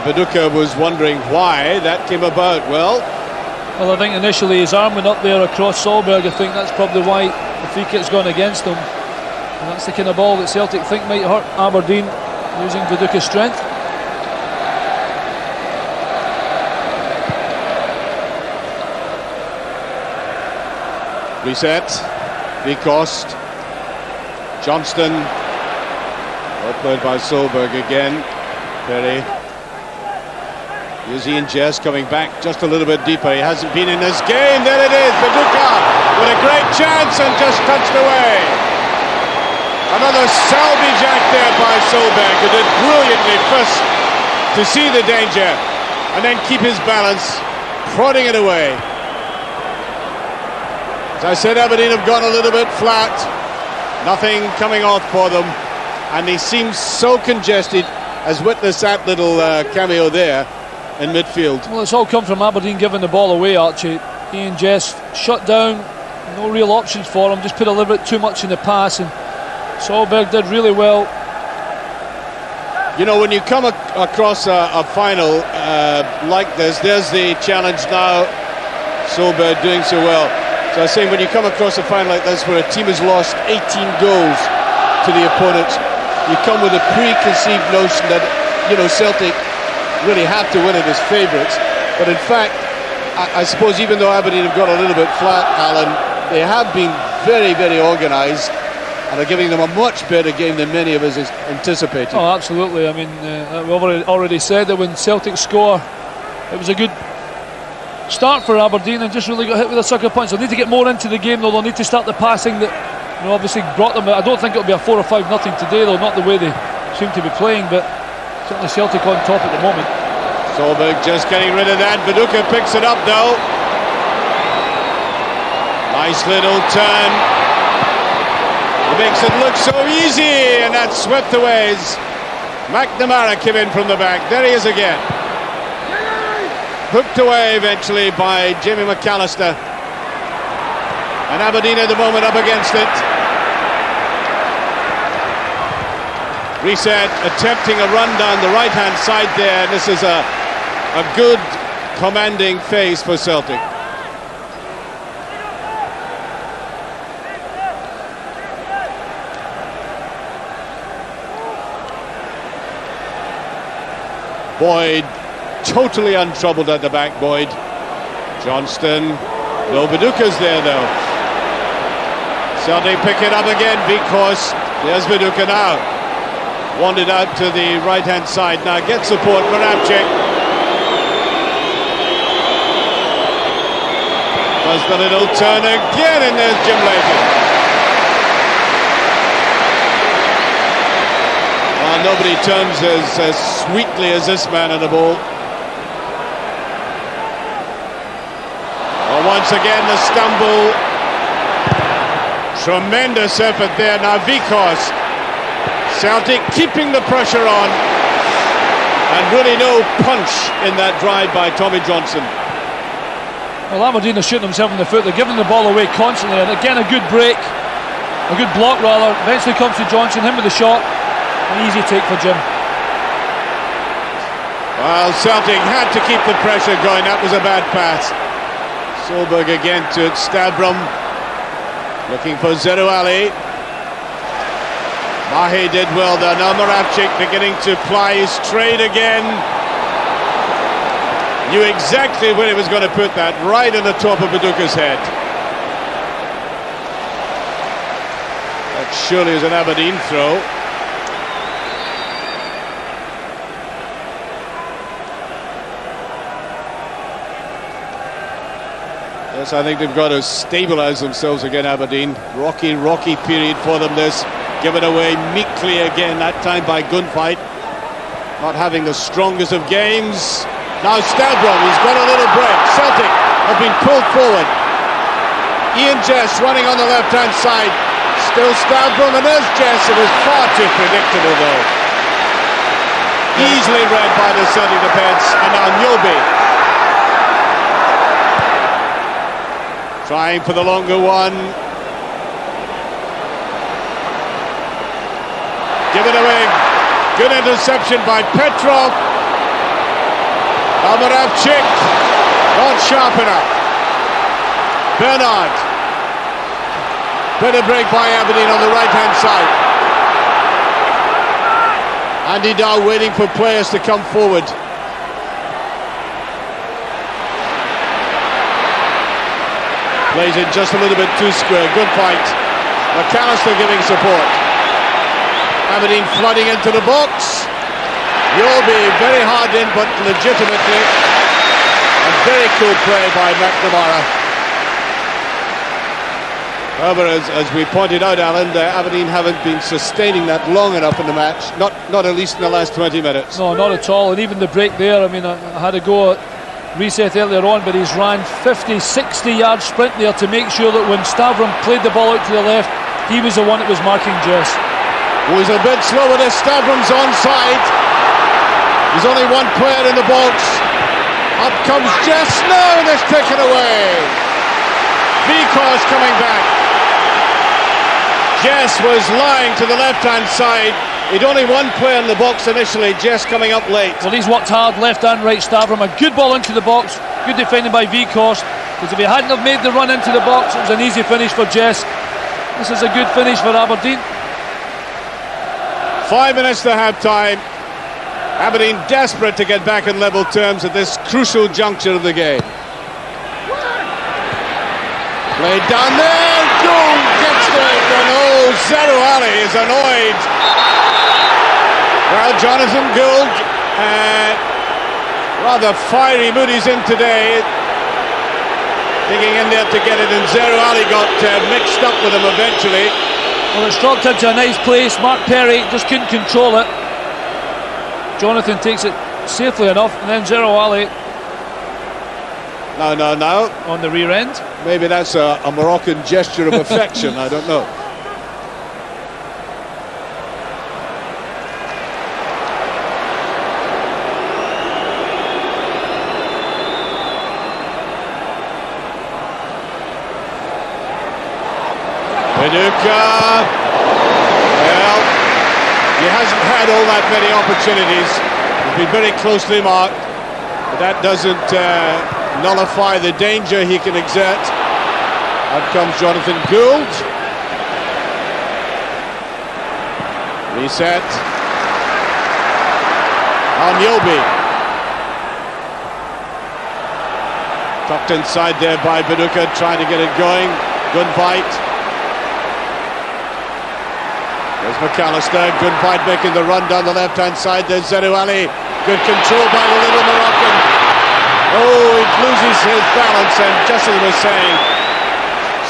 A: Viduka was wondering why that came about. Well,
B: I think initially his arm went up there across Solberg. I think that's probably why the free kick's gone against him. And that's the kind of ball that Celtic think might hurt Aberdeen, using Viduka's strength.
A: Riseth, Wieghorst, Johnston, well played by Solberg again. Perry. Here's Ian Jess coming back just a little bit deeper. He hasn't been in this game. There it is, Viduka with a great chance and just touched away. Another salvage act there by Solberg, who did brilliantly first to see the danger and then keep his balance, prodding it away. As I said, Aberdeen have gone a little bit flat. Nothing coming off for them. And he seems so congested, as witness that little cameo there in midfield.
B: Well, it's all come from Aberdeen giving the ball away, Archie. Ian Jess shut down, no real options for him, just put a little bit too much in the pass, and Solberg did really well.
A: You know, when you come across a final like this, there's the challenge now. Solberg doing so well. So I was saying, when you come across a final like this where a team has lost 18 goals to the opponents, you come with a preconceived notion that, you know, Celtic really have to win it as favourites. But in fact, I suppose even though Aberdeen have got a little bit flat, Alan, they have been very, very organised and are giving them a much better game than many of us anticipated.
B: Oh, absolutely. I mean, we've already said that when Celtic score, it was a good start for Aberdeen and just really got hit with a sucker punch. They'll need to get more into the game, though. They'll need to start the passing that, you know, obviously brought them. I don't think it'll be a 4 or 5 nothing today, though, not the way they seem to be playing, but certainly Celtic on top at the moment.
A: Solberg just getting rid of that. Viduka picks it up though. Nice little turn. It makes it look so easy, and that's swept away. McNamara came in from the back. There he is again. Hooked away eventually by Jamie McAllister. And Aberdeen at the moment up against it. Riseth attempting a run down the right hand side there. This is a good commanding phase for Celtic. Boyd totally untroubled at the back. Boyd, Johnston, no Viduka's there though. Celtic pick it up again. Wieghorst, there's Viduka now. wandered out to the right-hand side. Now gets support, Moravčík. Does the little turn again, and there's Jim Leighton. Well, nobody turns as sweetly as this man in the ball. Well, once again the stumble. Tremendous effort there. Now Wieghorst. Celtic keeping the pressure on, and really no punch in that drive by Tommy Johnson.
B: Well, Aberdeen are shooting themselves in the foot. They're giving the ball away constantly, and again a good break, a good block rather. Eventually comes to Johnson, him with the shot. An easy take for Jim.
A: Well, Celtic had to keep the pressure going. That was a bad pass. Solberg again to Stavrum, looking for Zerouali. Mahé did well there. Now Moravčík beginning to ply his trade again. Knew exactly where he was going to put that, right on the top of Viduka's head. That surely is an Aberdeen throw. Yes, I think they've got to stabilise themselves again, Aberdeen. Rocky period for them this. Given away meekly again, that time by Guntveit. Not having the strongest of games. Now Stavrum, he's got a little break. Celtic have been pulled forward. Jess running on the left-hand side. Still Stavrum, and there's Jess. It was far too predictable though. Easily read by the Celtic defence, and now Mjällby. Trying for the longer one. Give it away. Good interception by Petrov. Moravčík not sharp enough. Bernard. Better break by Aberdeen on the right-hand side. Andy Dow waiting for players to come forward. Plays it just a little bit too square. Good fight. McAllister giving support. Aberdeen flooding into the box. Mjällby very hard in, but legitimately. A very cool play by McNamara. However, as we pointed out, Alan, Aberdeen haven't been sustaining that long enough in the match. Not at least in the last 20 minutes.
B: No, not at all. And even the break there, I mean, I had a go at Riseth earlier on, but he's ran 50, 60 yard sprint there to make sure that when Stavrum played the ball out to the left, he was the one that was marking Jess.
A: Oh, he's a bit slow with this. Stavrum's onside. There's only one player in the box. Up comes Jess. No, that's taken away. Wieghorst coming back. Jess was lying to the left-hand side. He'd only one player in the box initially. Jess coming up late.
B: Well, he's worked hard, left and right. Stavrum, a good ball into the box. Good defending by Wieghorst. Because if he hadn't have made the run into the box, it was an easy finish for Jess. This is a good finish for Aberdeen.
A: 5 minutes to half-time. Aberdeen desperate to get back in level terms at this crucial juncture of the game. Played down there. Gould gets it, and oh, Zerouali is annoyed. Well, Jonathan Gould, rather fiery mood he's in today. Digging in there to get it, and Zerouali got mixed up with him eventually.
B: Well, it's dropped into a nice place. Mark Perry just couldn't control it. Jonathan takes it safely enough, and then Zerouali.
A: No.
B: On the rear end.
A: Maybe that's a Moroccan gesture of affection, I don't know. Viduka. Well, he hasn't had all that many opportunities. He's been very closely marked, but that doesn't nullify the danger he can exert. Out comes Jonathan Gould. Reset. Mjällby. Tucked inside there by Viduka, trying to get it going. Guntveit. There's McAllister. Guntveit making the run down the left-hand side. There's Zerouali. Good control by the little Moroccan. Oh, he loses his balance, and just as I was saying,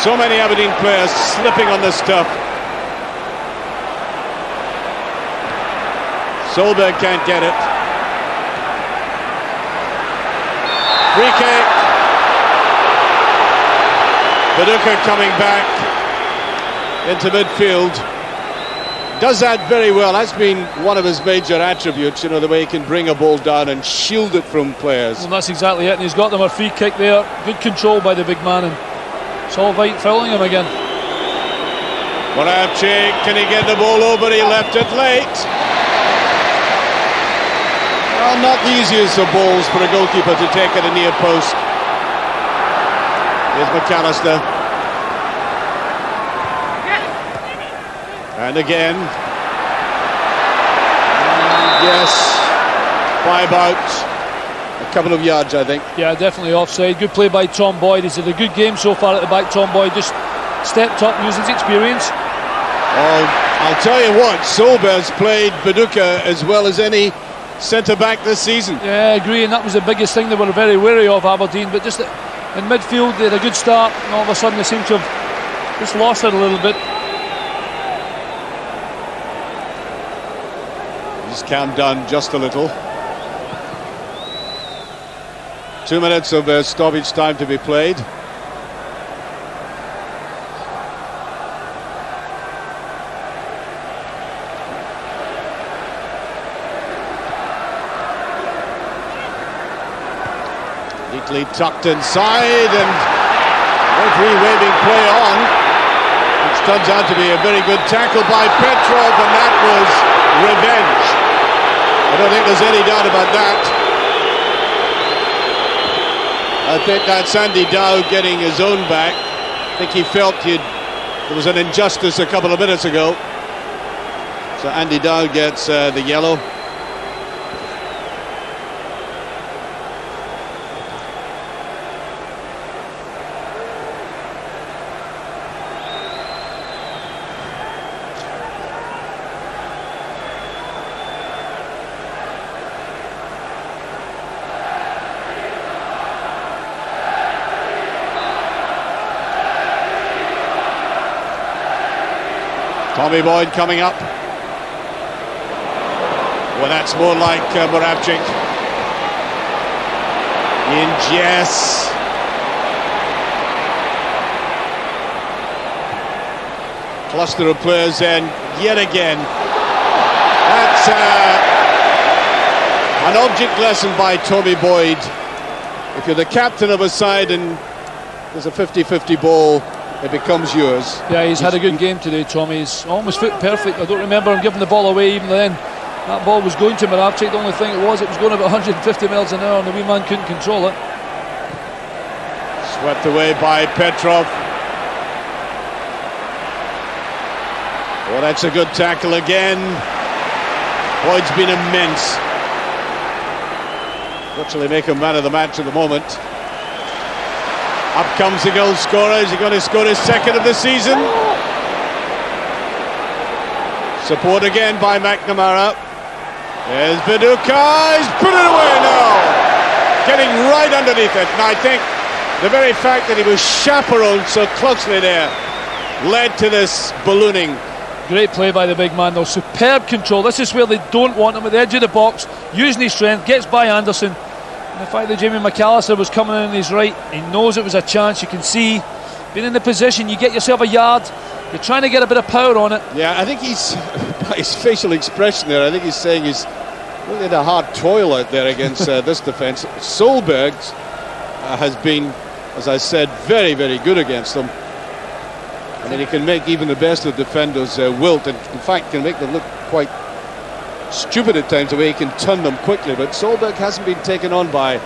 A: so many Aberdeen players slipping on this stuff. Solberg can't get it. Free kick. Viduka coming back into midfield. Does that very well. That's been one of his major attributes, you know, the way he can bring a ball down and shield it from players.
B: Well, that's exactly it, and he's got them a free kick there. Good control by the big man, and Solberg fouling him again.
A: Moravčík, can he get the ball over? He left it late. Well, not the easiest of balls for a goalkeeper to take at a near post. Here's McAllister. And again. Yes. By about a couple of yards, I think.
B: Yeah, definitely offside. Good play by Tom Boyd. He's had a good game so far at the back. Tom Boyd just stepped up, using his experience.
A: Oh, I'll tell you what, Solberg's played Viduka as well as any centre-back this season.
B: Yeah, I agree, and that was the biggest thing they were very wary of, Aberdeen. But just in midfield, they had a good start, and all of a sudden they seem to have just lost it a little bit.
A: He's calmed down just a little. 2 minutes of stoppage time to be played. Neatly tucked inside, and referee waving play on, which turns out to be a very good tackle by Petrov, and that was revenge. I don't think there's any doubt about that. I think that's Andy Dow getting his own back. I think he felt there was an injustice a couple of minutes ago. So Andy Dow gets the yellow. Tommy Boyd coming up. Well, that's more like Moravčík. In Jess. Cluster of players then, yet again. That's an object lesson by Tommy Boyd. If you're the captain of a side and there's a 50-50 ball, it becomes yours.
B: Yeah, he's had a good game today, Tommy. He's almost foot perfect. I don't remember him giving the ball away even then. That ball was going to Moravčík. The only thing it was going about 150 miles an hour, and the wee man couldn't control it.
A: Swept away by Petrov. Well, that's a good tackle again. Boyd's been immense. Virtually make him man of the match at the moment. Up comes the goal scorer. Is he going to score his second of the season? Support again by McNamara. There's Viduka. He's put it away now. Getting right underneath it. And I think the very fact that he was chaperoned so closely there led to this ballooning.
B: Great play by the big man though. Superb control. This is where they don't want him, at the edge of the box, using his strength, gets by Anderson. And the fact that Jamie McAllister was coming in on his right, he knows it was a chance. You can see, being in the position, you get yourself a yard, you're trying to get a bit of power on it.
A: Yeah, I think he's, by his facial expression there, I think he's saying he's really had a hard toil out there against this defence. Solberg has been, as I said, very, very good against them. I mean, he can make even the best of defenders wilt, and in fact can make them look quite stupid at times, the way he can turn them quickly. But Solberg hasn't been taken on by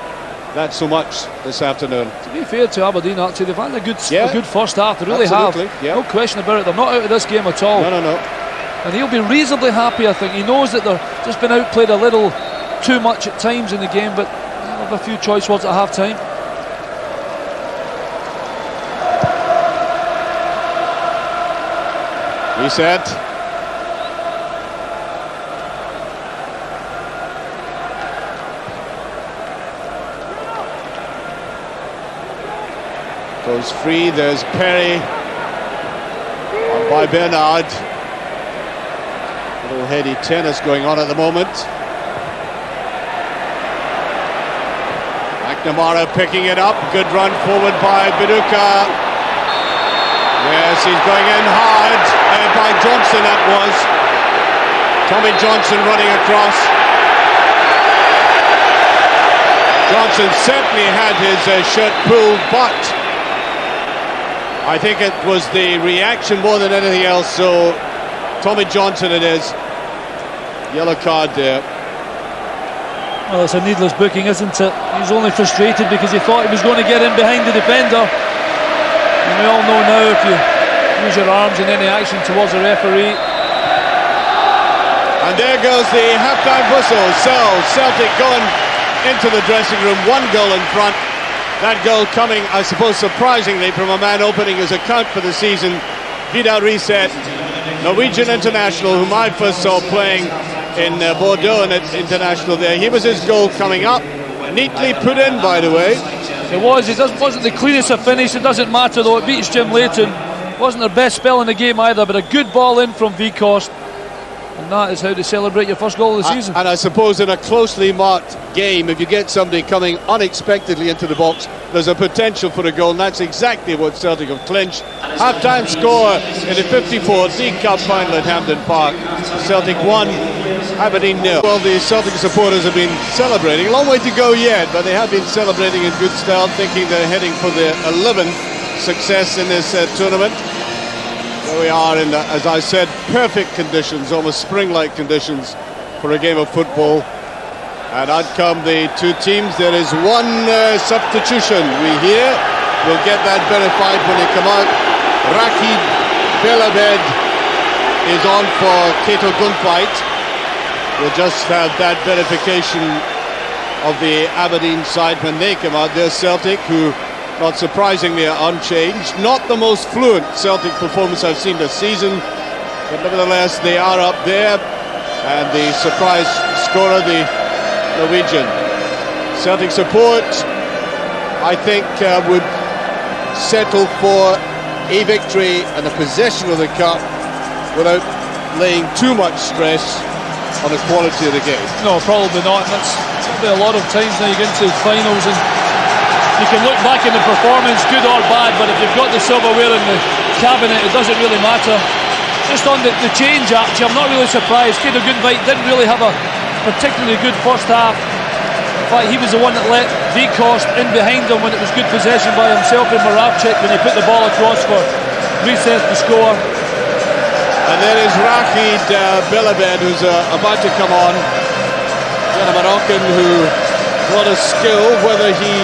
A: that so much this afternoon.
B: To be fair to Aberdeen, actually, they've had a good first half. They really have.
A: Yeah.
B: No question about it. They're not out of this game at all.
A: No.
B: And he'll be reasonably happy, I think. He knows that they're just been outplayed a little too much at times in the game, but they'll have a few choice words at half time.
A: Riseth. Goes free, there's Perry. On by Bernard. Little heady tennis going on at the moment. McNamara picking it up. Good run forward by Viduka. Yes, he's going in hard. By Johnson, that was. Tommy Johnson running across. Johnson certainly had his shirt pulled, but I think it was the reaction more than anything else. So Tommy Johnson it is. Yellow card there.
B: Well, it's a needless booking, isn't it? He's only frustrated because he thought he was going to get in behind the defender. And we all know now if you use your arms in any action towards the referee.
A: And there goes the half-time whistle. So Celtic going into the dressing room, 1 goal in front. That goal coming, I suppose, surprisingly from a man opening his account for the season, Riseth, Norwegian international, whom I first saw playing in Bordeaux and international there. He was his goal coming up, neatly put in, by the way.
B: It was. It wasn't the cleanest of finish. It doesn't matter though. It beats Jim Leighton. Wasn't their best spell in the game either, but a good ball in from Wieghorst. And that is how to celebrate your first goal of the season. And
A: I suppose in a closely marked game, if you get somebody coming unexpectedly into the box, there's a potential for a goal, and that's exactly what Celtic have clinched. Half-time score in the 54th League Cup final at Hampden Park. Celtic 1, Aberdeen 0. Well, the Celtic supporters have been celebrating. A long way to go yet, but they have been celebrating in good style, thinking they're heading for their 11th success in this tournament. There we are in, as I said, perfect conditions, almost spring-like conditions for a game of football. And out come the two teams. There is one substitution, we hear. We'll get that verified when they come out. Belabed is on for Guntveit. We'll just have that verification of the Aberdeen side when they come out. There's Celtic, who, not surprisingly, are unchanged. Not the most fluent Celtic performance I've seen this season, but nevertheless they are up there. And the surprise scorer, the Norwegian. Celtic support, I think, would settle for a victory and a possession of the cup without laying too much stress on the quality of the game.
B: No, probably not. And that's a lot of times now you get into finals and you can look back in the performance, good or bad, but if you've got the silverware in the cabinet, it doesn't really matter. Just on the change, actually, I'm not really surprised. Guntveit didn't really have a particularly good first half. In fact, he was the one that let Wieghorst in behind him when it was good possession by himself in Moravčík when he put the ball across for Riseth to score.
A: And there is Belabed, who's about to come on. Again, a Moroccan who, what a skill, whether he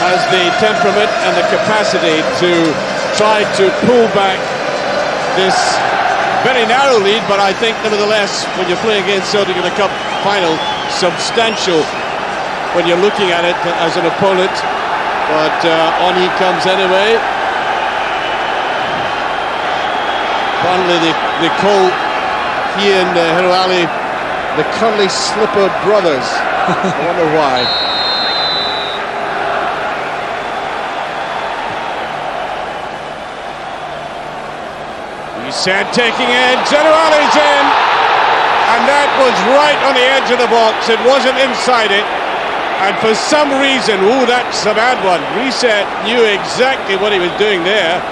A: has the temperament and the capacity to try to pull back this very narrow lead, but I think nevertheless when you're playing against Celtic in the cup final, substantial when you're looking at it as an opponent. But on he comes anyway. Finally they call he and Zerouali the Curly Slipper brothers. I wonder why. Riseth taking it, Zerouali's in, and that was right on the edge of the box. It wasn't inside it, and for some reason, that's a bad one. Riseth knew exactly what he was doing there.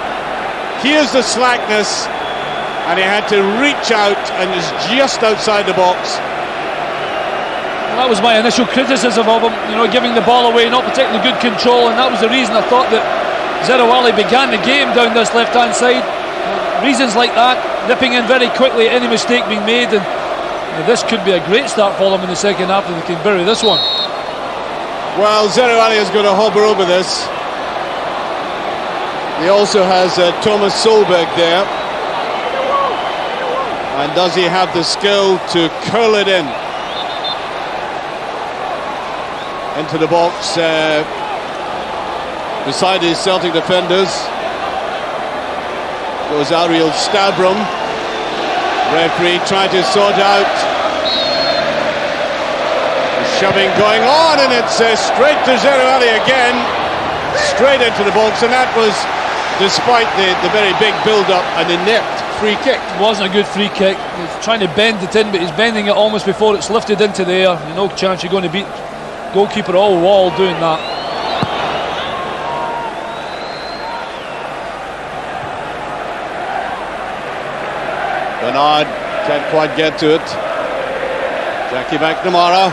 A: Here's the slackness, and he had to reach out and is just outside the box.
B: Well, that was my initial criticism of him, giving the ball away, not particularly good control, and that was the reason I thought that Zerouali began the game down this left-hand side. Reasons like that, nipping in very quickly, any mistake being made, and this could be a great start for them in the second half if they can bury this one.
A: Well, Zerouali is going to hover over this. He also has Thomas Solberg there. And does he have the skill to curl it in? Into the box beside his Celtic defenders. Goes Ariel Stavrum. Referee trying to sort out. The shoving going on, and it's straight to Zerouali again. straight into the box, and that was despite the very big build-up and inept free kick.
B: It wasn't a good free kick. He's trying to bend it in, but he's bending it almost before it's lifted into the air. No chance you're going to beat goalkeeper all wall doing that.
A: Bernard can't quite get to it. Jackie McNamara.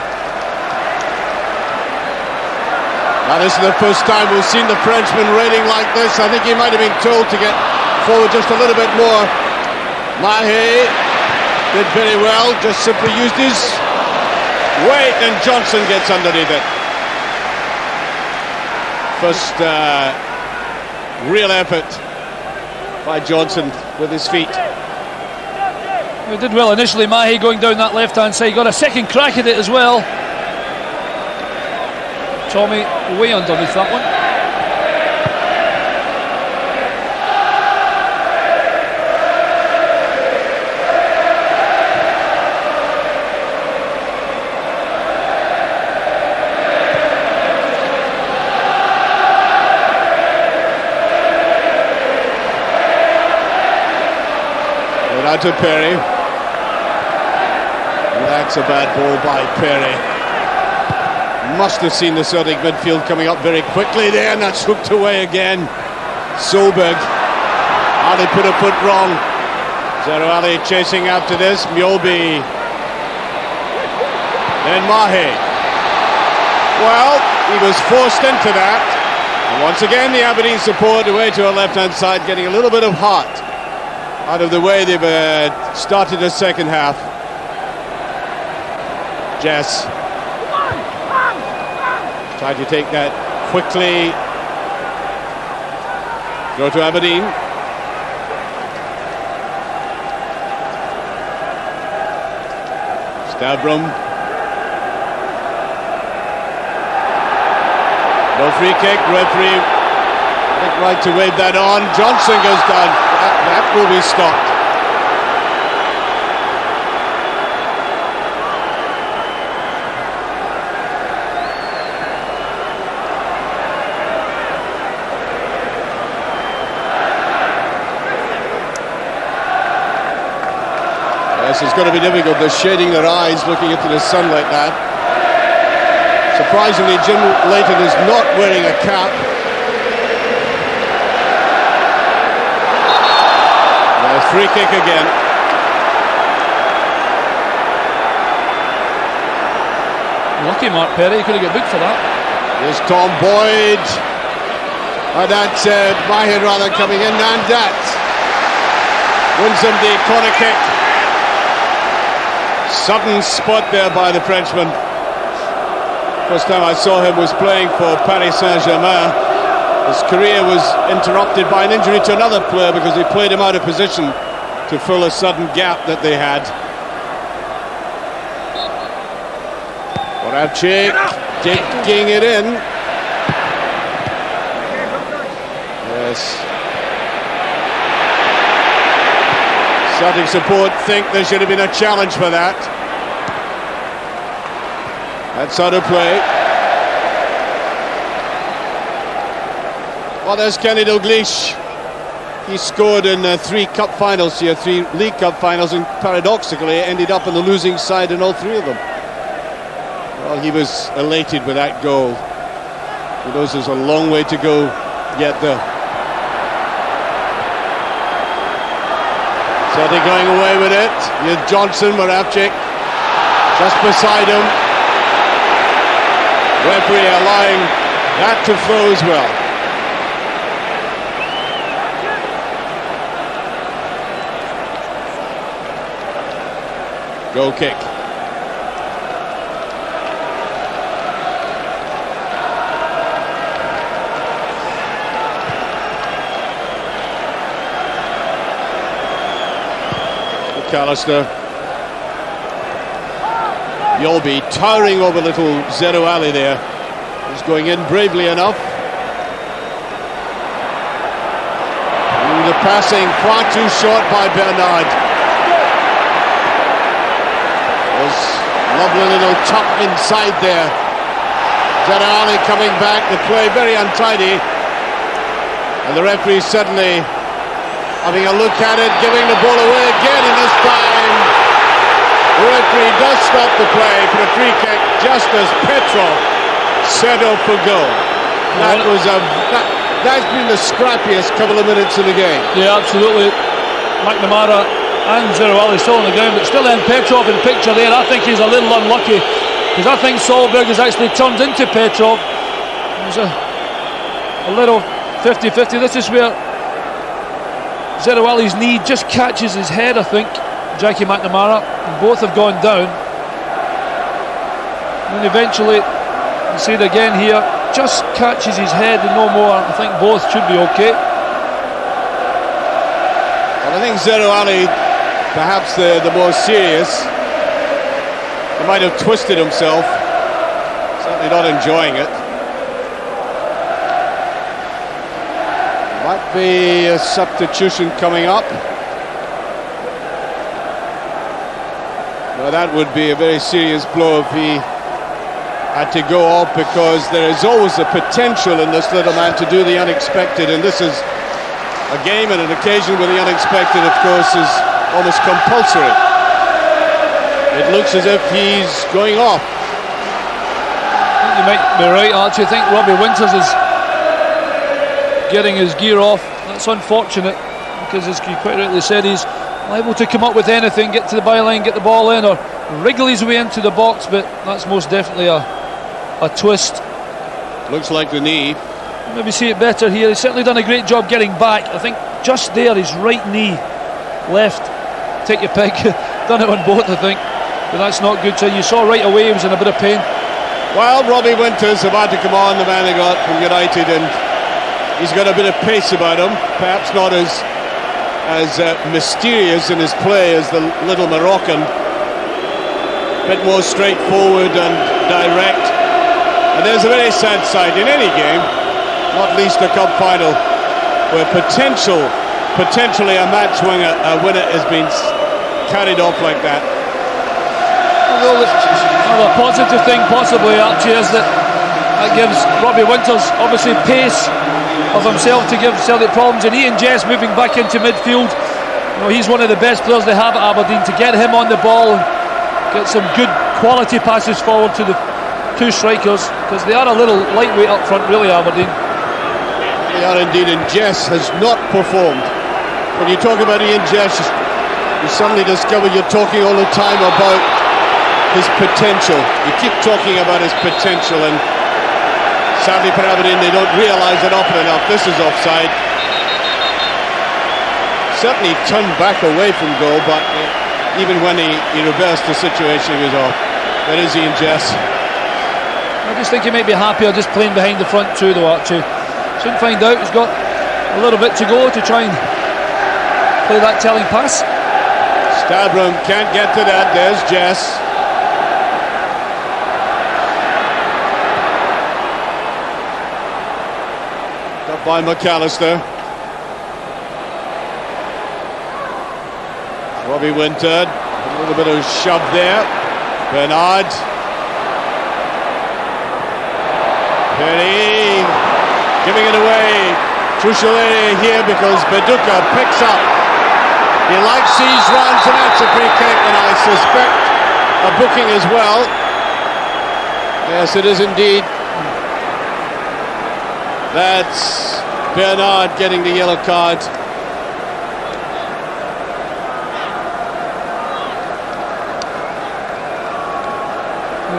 A: Now this is the first time we've seen the Frenchman raiding like this. I think he might have been told to get forward just a little bit more. Mahé did very well, just simply used his weight, and Johnson gets underneath it. First real effort by Johnson with his feet.
B: He did well initially, Mahé, going down that left-hand side. Got a second crack at it as well. Tommy way underneath that one.
A: Out to Perry. That's a bad ball by Perry. Must have seen the Celtic midfield coming up very quickly there, and that's hooked away again. Solberg. How they put a foot wrong. Zerouali chasing after this. Mjällby. Then Mahé. Well, he was forced into that. And once again, the Aberdeen support away to our left-hand side, getting a little bit of heart out of the way they've started the second half. Jess tried to take that quickly. Go to Aberdeen. Stavrum. No free kick. Referee right to wave that on. Johnson goes down. That will be stopped. Yes, it's going to be difficult. They're shading their eyes looking into the sun like that. Surprisingly, Jim Leighton is not wearing a cap. Free kick again.
B: Lucky Mark Perry, he could have got booked for that.
A: There's Tom Boyd. And that's Mahé rather coming in, and that wins him the corner kick. Sudden spot there by the Frenchman. First time I saw him was playing for Paris Saint-Germain. His career was interrupted by an injury to another player because they played him out of position to fill a sudden gap that they had. Moravčík digging it in. Yes. Celtic support think there should have been a challenge for that. That's out of play. Well, there's Kenny Dalglish. He scored in 3 cup finals here, 3 League Cup finals, and paradoxically ended up on the losing side in all 3 of them. Well, he was elated with that goal. He knows there's a long way to go yet though. Celtic going away with it. Here's Johnson, Moravčík just beside him. Referee allowing that to flow as well. Goal kick. McAllister. Mjällby towering over little Zerouali there. He's going in bravely enough. Ooh, the passing far too short by Bernard. Lovely little tuck inside there. Zerouali coming back. The play very untidy. And the referee suddenly having a look at it, giving the ball away again, and this time the referee does stop the play for a free kick just as Petrov set up for goal. That's been the scrappiest couple of minutes of the game.
B: Yeah, absolutely. McNamara and Zerouali still on the ground, but still then Petrov in the picture there. I think he's a little unlucky, because I think Solberg has actually turned into Petrov. There's a little 50-50. This is where Zerouali's knee just catches his head, I think, Jackie McNamara, and both have gone down. And eventually, you see it again here, just catches his head and no more. I think both should be okay.
A: Well, I think Zerouali, perhaps the more serious. He might have twisted himself. Certainly not enjoying it. Might be a substitution coming up. Well, that would be a very serious blow if he had to go off, because there is always a potential in this little man to do the unexpected, and this is a game and an occasion where the unexpected, of course, is almost compulsory. It looks as if he's going off.
B: I think you might be right, Archie. I think Robbie Winters is getting his gear off. That's unfortunate, because as you quite rightly said, he's liable to come up with anything, get to the byline, get the ball in, or wriggle his way into the box, but that's most definitely a twist.
A: Looks like the knee.
B: Maybe see it better here. He's certainly done a great job getting back. I think just there, his right knee, left, take your pick. Done it on both, I think, but that's not good. So you saw right away he was in a bit of pain.
A: Well, Robbie Winters about to come on, the man they got from United, and he's got a bit of pace about him. Perhaps not as mysterious in his play as the little Moroccan. A bit more straightforward and direct. And there's a very sad side in any game, not least a cup final, where potentially a match winner has been carried off like that.
B: Well, the positive thing possibly, Archie, is that gives Robbie Winters obviously pace of himself to give Celtic problems, and Ian Jess moving back into midfield. You know, he's one of the best players they have at Aberdeen. To get him on the ball and get some good quality passes forward to the two strikers, because they are a little lightweight up front, really, Aberdeen.
A: They are indeed, and Jess has not performed. When you talk about Ian Jess, you suddenly discover you're talking all the time about his potential. You keep talking about his potential, and sadly for Aberdeen, they don't realise it often enough. This is offside. Certainly turned back away from goal, but even when he reversed the situation, he was off. That is Ian Jess.
B: I just think he might be happier just playing behind the front two, though, Archie. Soon find out. He's got a little bit to go to try and play that telling pass.
A: Stavrum can't get to that. There's Jess. Got by McAllister. Robbie Winters. A little bit of shove there. Bernard. Perry giving it away. Crucial area here because Viduka picks up. He likes these runs, and that's a free kick, and I suspect a booking as well. Yes, it is indeed. That's Bernard getting the yellow card.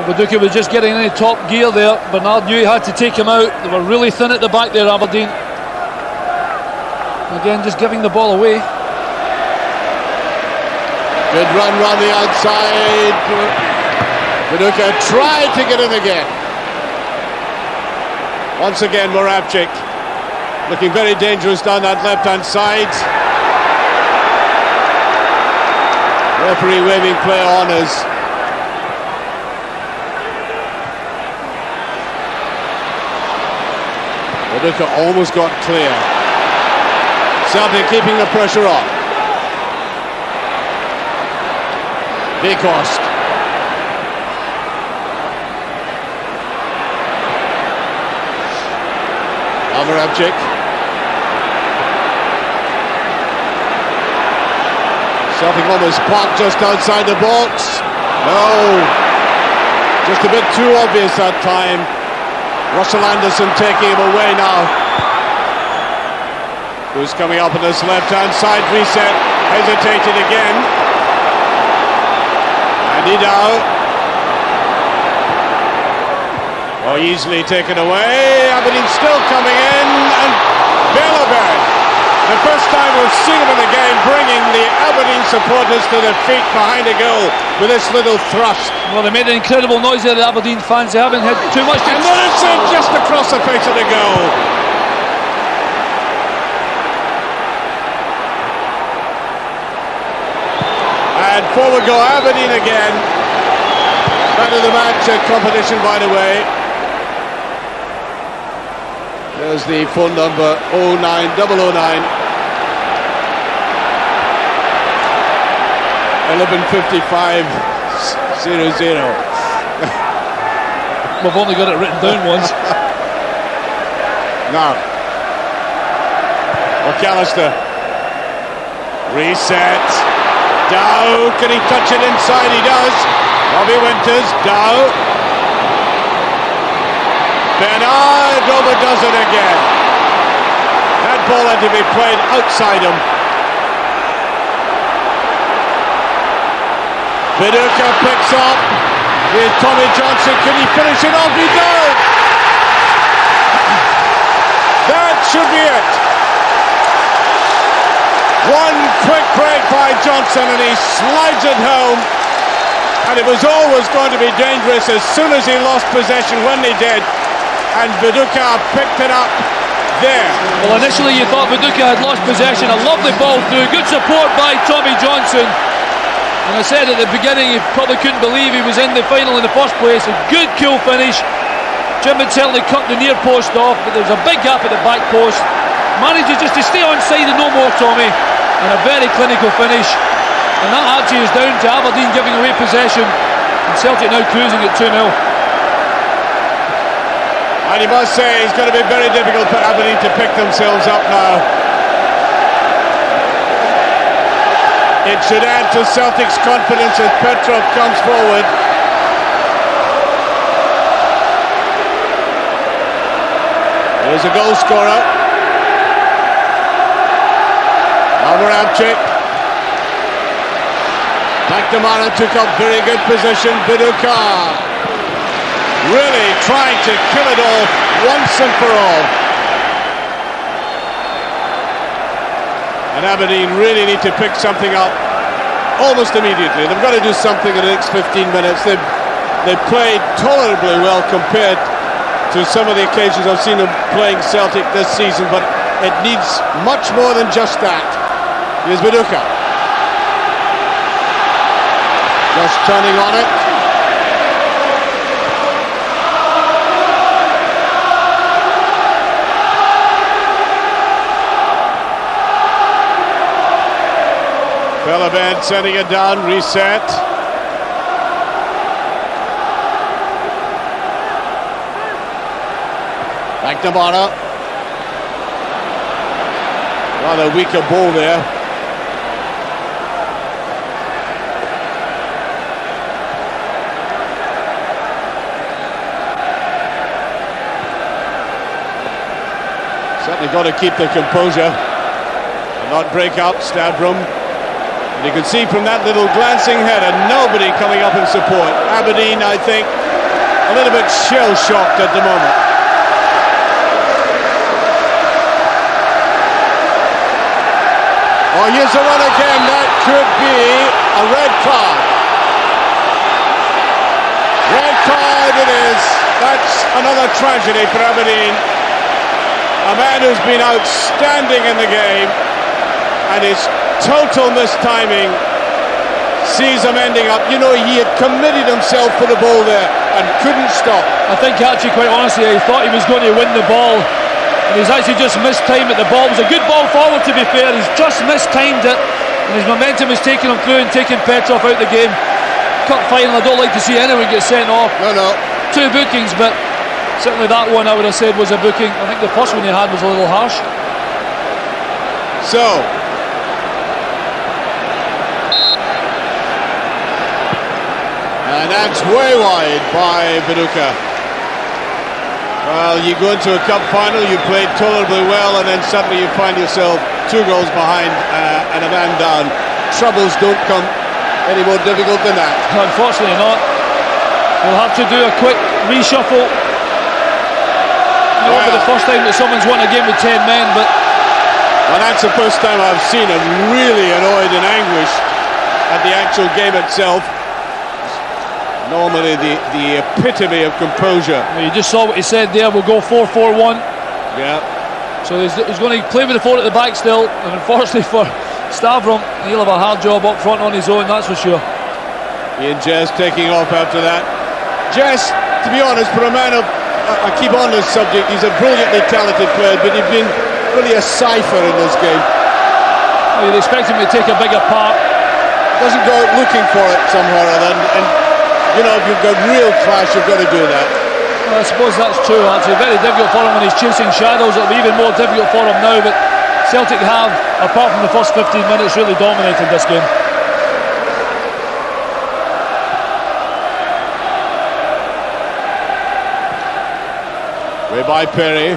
B: Viduka was just getting into top gear there. Bernard knew he had to take him out. They were really thin at the back there, Aberdeen. Again, just giving the ball away.
A: Good run round the outside. Viduka tried to get in again. Once again, Moravčík looking very dangerous down that left-hand side. Referee waving play on as Viduka almost got clear. Celtic keeping the pressure on. Wieghorst. Moravčík. Celtic almost parked just outside the box. No, just a bit too obvious that time. Russell Anderson taking him away now. Who's coming up on this left-hand side? Riseth hesitated again. And Idao. Oh, easily taken away. Aberdeen still coming in, and Belabed. The first time we've seen him in the game, bringing the Aberdeen supporters to their feet behind a goal with this little thrust.
B: Well, they made an incredible noise there, the Aberdeen fans. They haven't had too much to...
A: And then it's in just across the face of the goal. And forward go Aberdeen again. Man of the match competition, by the way. There's the phone number 09009 1155 00.
B: We've only got it written down once.
A: Now McAllister. Reset. Dow, can he touch it inside? He does. Bobby Winters. Dow. Bernard overdoes it again. That ball had to be played outside him. Viduka picks up with Tommy Johnson. Can he finish it off? He does! That should be it. One quick break by Johnson and he slides it home. And it was always going to be dangerous as soon as he lost possession when he did. And Viduka picked it up there.
B: Well, initially you thought Viduka had lost possession. A lovely ball through. Good support by Tommy Johnson. And I said at the beginning, he probably couldn't believe he was in the final in the first place. A good, cool finish. Jim had certainly cut the near post off, but there was a big gap at the back post. Manages just to stay on side and no more, Tommy. And a very clinical finish. And that actually is down to Aberdeen giving away possession. And Celtic now cruising at 2-0.
A: And you must say it's going to be very difficult for Aberdeen to pick themselves up now. It should add to Celtic's confidence as Petrov comes forward. There's a goal scorer. Moravčík. McNamara took up very good position. Viduka really trying to kill it off once and for all. And Aberdeen really need to pick something up almost immediately. They've got to do something in the next 15 minutes. They've played tolerably well compared to some of the occasions I've seen them playing Celtic this season, but it needs much more than just that. Here's Viduka. Just turning on it. Belabed sending it down, reset. McNamara. Rather weaker ball there. Certainly got to keep the composure and not break up Stavrum. You can see from that little glancing header, nobody coming up in support. Aberdeen, I think, a little bit shell-shocked at the moment. Oh, here's a run again. That could be a red card. Red card it is. That's another tragedy for Aberdeen. A man who's been outstanding in the game, and his total mistiming sees him ending up, you know, he had committed himself for the ball there and couldn't stop.
B: I think actually, quite honestly, he thought he was going to win the ball and he's actually just mistimed it. The ball was a good ball forward, to be fair. He's just mistimed it and his momentum is taking him through and taking Petrov out the game. Cup final, I don't like to see anyone get sent off.
A: No.
B: 2 bookings, but certainly that one I would have said was a booking. I think the first one he had was a little harsh.
A: So And that's way wide by Viduka. Well, you go into a cup final, you played tolerably well, and then suddenly you find yourself 2 goals behind and a man down. Troubles don't come any more difficult than that.
B: Unfortunately not. We'll have to do a quick reshuffle. Not for the first time that someone's won a game with 10 men, but...
A: Well, that's the first time I've seen him really annoyed and anguished at the actual game itself. Normally the epitome of composure.
B: Well, you just saw what he said there. We'll go 4-4-1.
A: Yeah.
B: So he's going to play with the 4 at the back still, and unfortunately for Stavrum, he'll have a hard job up front on his own, that's for sure.
A: Ian Jess taking off after that. Jess, to be honest, for a man of... I keep on this subject, he's a brilliantly talented player, but he's been really a cipher in this game.
B: Well, you'd expect him to take a bigger part.
A: Doesn't go out looking for it somehow or other, and you know, if you've got real class, you've got to do that.
B: Well, I suppose that's true, actually. Very difficult for him when he's chasing shadows. It'll be even more difficult for him now, but Celtic have, apart from the first 15 minutes, really dominated this game.
A: Way by Perry.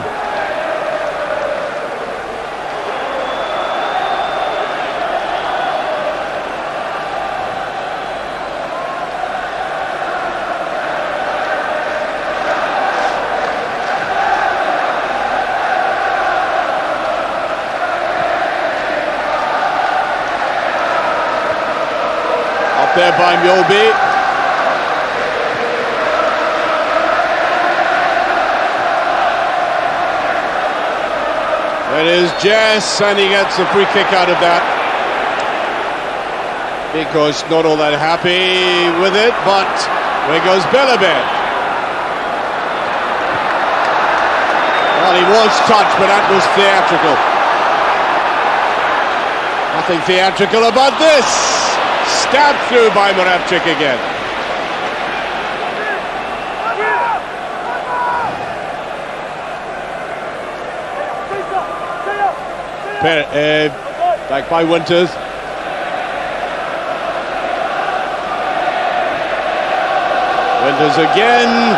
A: Up there by Mjällby. It is Jess, and he gets a free kick out of that. Because not all that happy with it, but where goes Belabed? Well, he was touched, but that was theatrical. Nothing theatrical about this. Stabbed through by Moravčík again. Back by Winters. Winters again.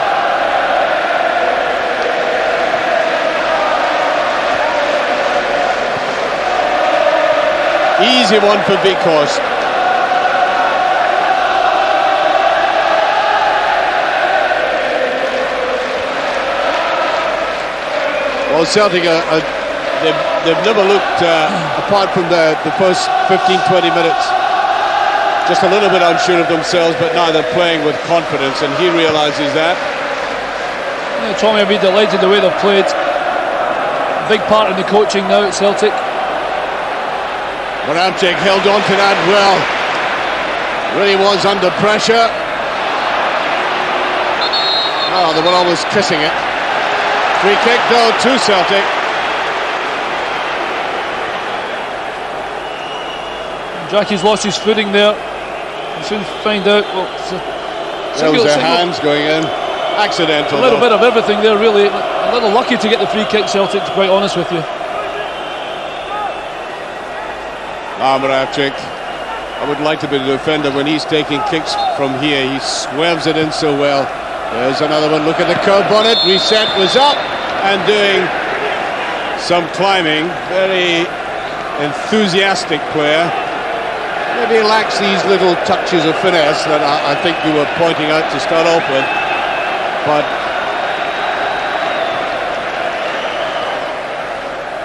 A: Easy one for Wieghorst. Well, Celtic they've never looked, apart from the first 15-20 minutes, just a little bit unsure of themselves, but now they're playing with confidence, and he realises that.
B: Yeah, Tommy will be delighted the way they've played. Big part in the coaching now at Celtic.
A: Moravčík held on to that well. Really was under pressure. Oh, they were almost kissing it. Free kick though to Celtic.
B: Jackie's lost his footing there. We'll soon find out. Well,
A: there was their hands going in. Accidental.
B: A little bit of everything there, really. A little lucky to get the free kick, Celtic, to be quite honest with you.
A: Moravčík. I would like to be the defender when he's taking kicks from here. He swerves it in so well. There's another one. Look at the curve on it. Riseth was up and doing some climbing. Very enthusiastic player. Maybe he lacks these little touches of finesse that I think you were pointing out to start off with. But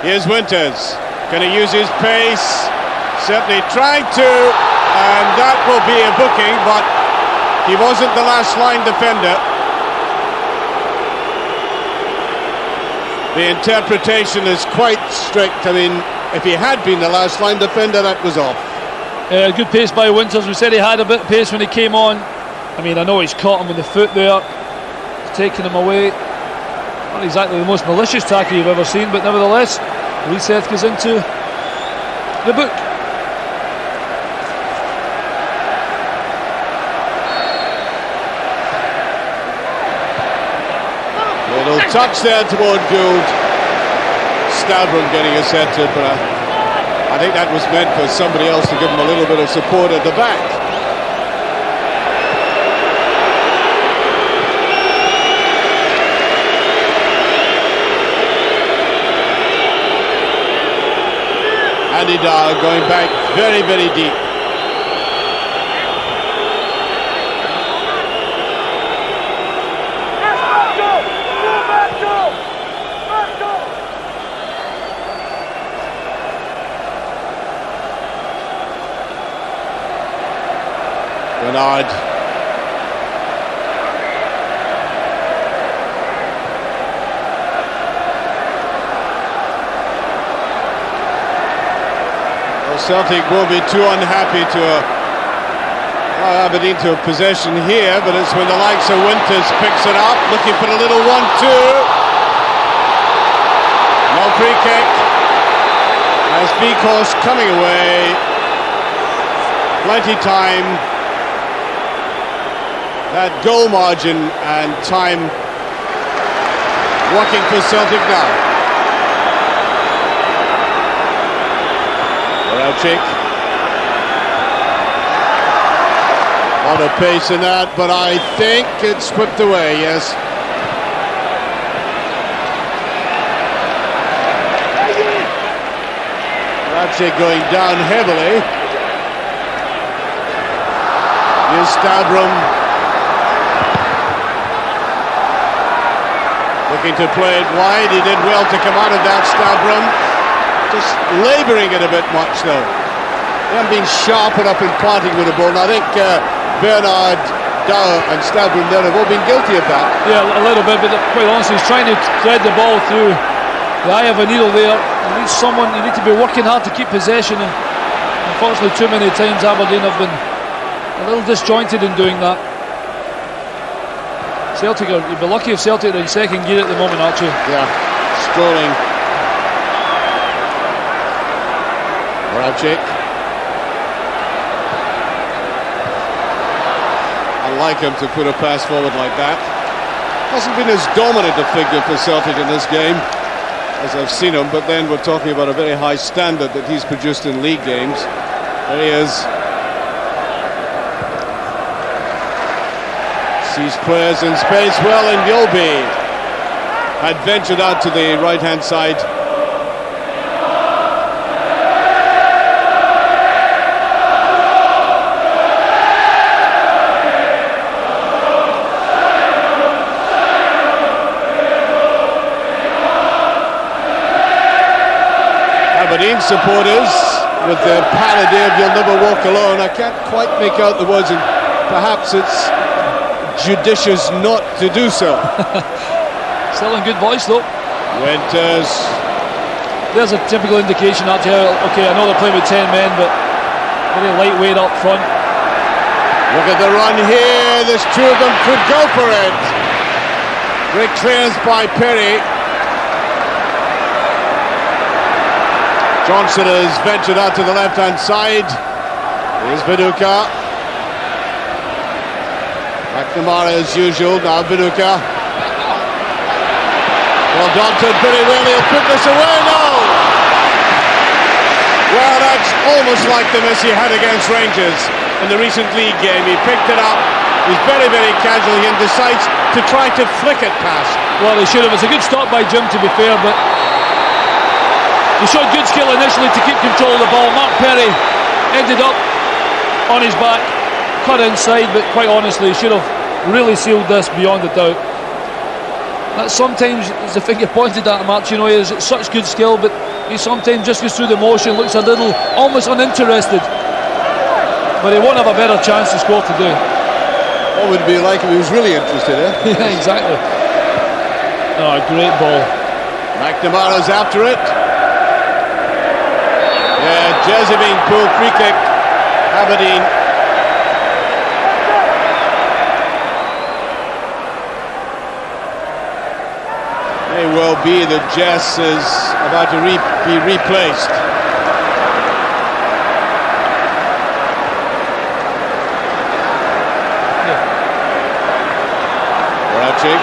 A: here's Winters. Can he use his pace? Certainly trying to, and that will be a booking, but he wasn't the last line defender. The interpretation is quite strict. I mean, if he had been the last line defender, that was off.
B: Good pace by Winters. We said he had a bit of pace when he came on. I mean, I know he's caught him with the foot there. He's taken him away. Not exactly the most malicious tackle you've ever seen, but nevertheless, Riseth goes into the book.
A: Little touch there toward Gould. Stavrum getting a centre, but I think that was meant for somebody else to give him a little bit of support at the back. Andy Dow going back very, very deep. Bernard. Well, Celtic will be too unhappy to allow Aberdeen to have possession here, but it's when the likes of Winters picks it up, looking for a little 1-2. No free kick. As Wieghorst coming away. Plenty time. That goal margin and time working for Celtic now. Moravčík. A lot of pace in that, but I think it's whipped away, yes. Moravčík going down heavily. Here's Stavrum. Looking to play it wide. He did well to come out of that, Stavrum. Just labouring it a bit much, though. They haven't been sharp enough in planting with the ball. And I think Bernard, Dow and Stavrum there have all been guilty of that. Yeah,
B: a little bit, but quite honestly, he's trying to thread the ball through the eye of a needle there. You need someone, you need to be working hard to keep possession, and unfortunately too many times Aberdeen have been a little disjointed in doing that. Celtic are, you'd be lucky if Celtic are in second gear at the moment, actually.
A: Yeah, strolling. Moravčík. I like him to put a pass forward like that. Hasn't been as dominant a figure for Celtic in this game as I've seen him, but then we're talking about a very high standard that he's produced in league games. There he is. Sees players in space well, and Mjällby had ventured out to the right-hand side. Aberdeen supporters with their parody of "You'll Never Walk Alone." I can't quite make out the words, and perhaps it's judicious not to do so.
B: Still in good voice though.
A: Winters.
B: There's a typical indication out here. Okay, I know they're playing with 10 men, but very lightweight up front.
A: Look at the run here. There's two of them could go for it. Great clearance by Perry. Johnson has ventured out to the left-hand side. Here's Viduka. McNamara as usual, now Viduka. Well, Johnson pretty well, he'll put this away, no! Well, that's almost like the miss he had against Rangers in the recent league game. He picked it up, he's very, very casual and decides to try to flick it past.
B: Well, he should have. It's a good stop by Jim, to be fair, but he showed good skill initially to keep control of the ball. Mark Perry ended up on his back, cut inside, but quite honestly, he should have really sealed this beyond a doubt. That sometimes is the thing you pointed at him, Mark. You know, he has such good skill, but he sometimes just goes through the motion, looks a little almost uninterested. But he won't have a better chance to score today.
A: What would it be like if he was really interested, eh?
B: Yeah, exactly. Oh, a great ball.
A: McNamara's after it. Yeah, Jess being pulled, free kick. Aberdeen. May well be that Jess is about to be replaced. Moravčík.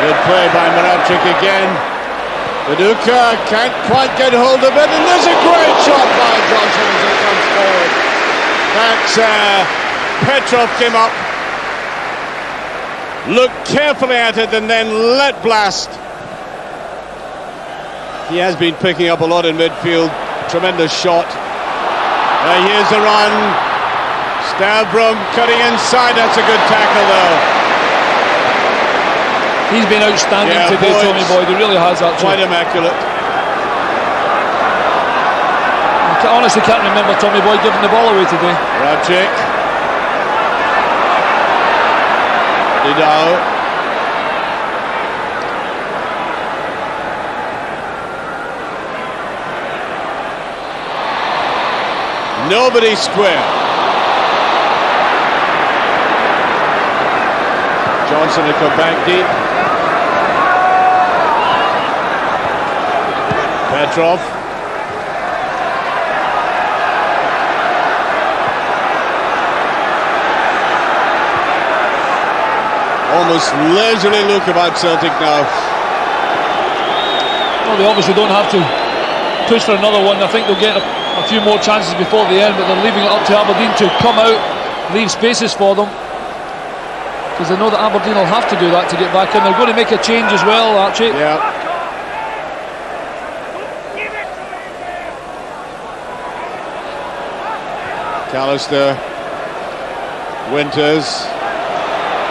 A: Good play by Moravčík again. Viduka can't quite get hold of it, and there's a great shot by Johnson as it comes forward. That's Petrov came up, looked carefully at it, and then let blast. He has been picking up a lot in midfield. Tremendous shot. Here's a run. Stavrum cutting inside. That's a good tackle though.
B: He's been outstanding today, Tommy Boyd. He really has actually.
A: Quite immaculate.
B: I honestly can't remember Tommy Boyd giving the ball away today.
A: Moravčík. Skovdahl. Nobody square. Johnson to come back deep. Petrov. Almost leisurely look about Celtic now.
B: Well, they obviously don't have to push for another one. I think they'll get a few more chances before the end, but they're leaving it up to Aberdeen to come out, leave spaces for them, because they know that Aberdeen will have to do that to get back in. They're going to make a change as well, Archie.
A: Yeah. McAllister, Winters.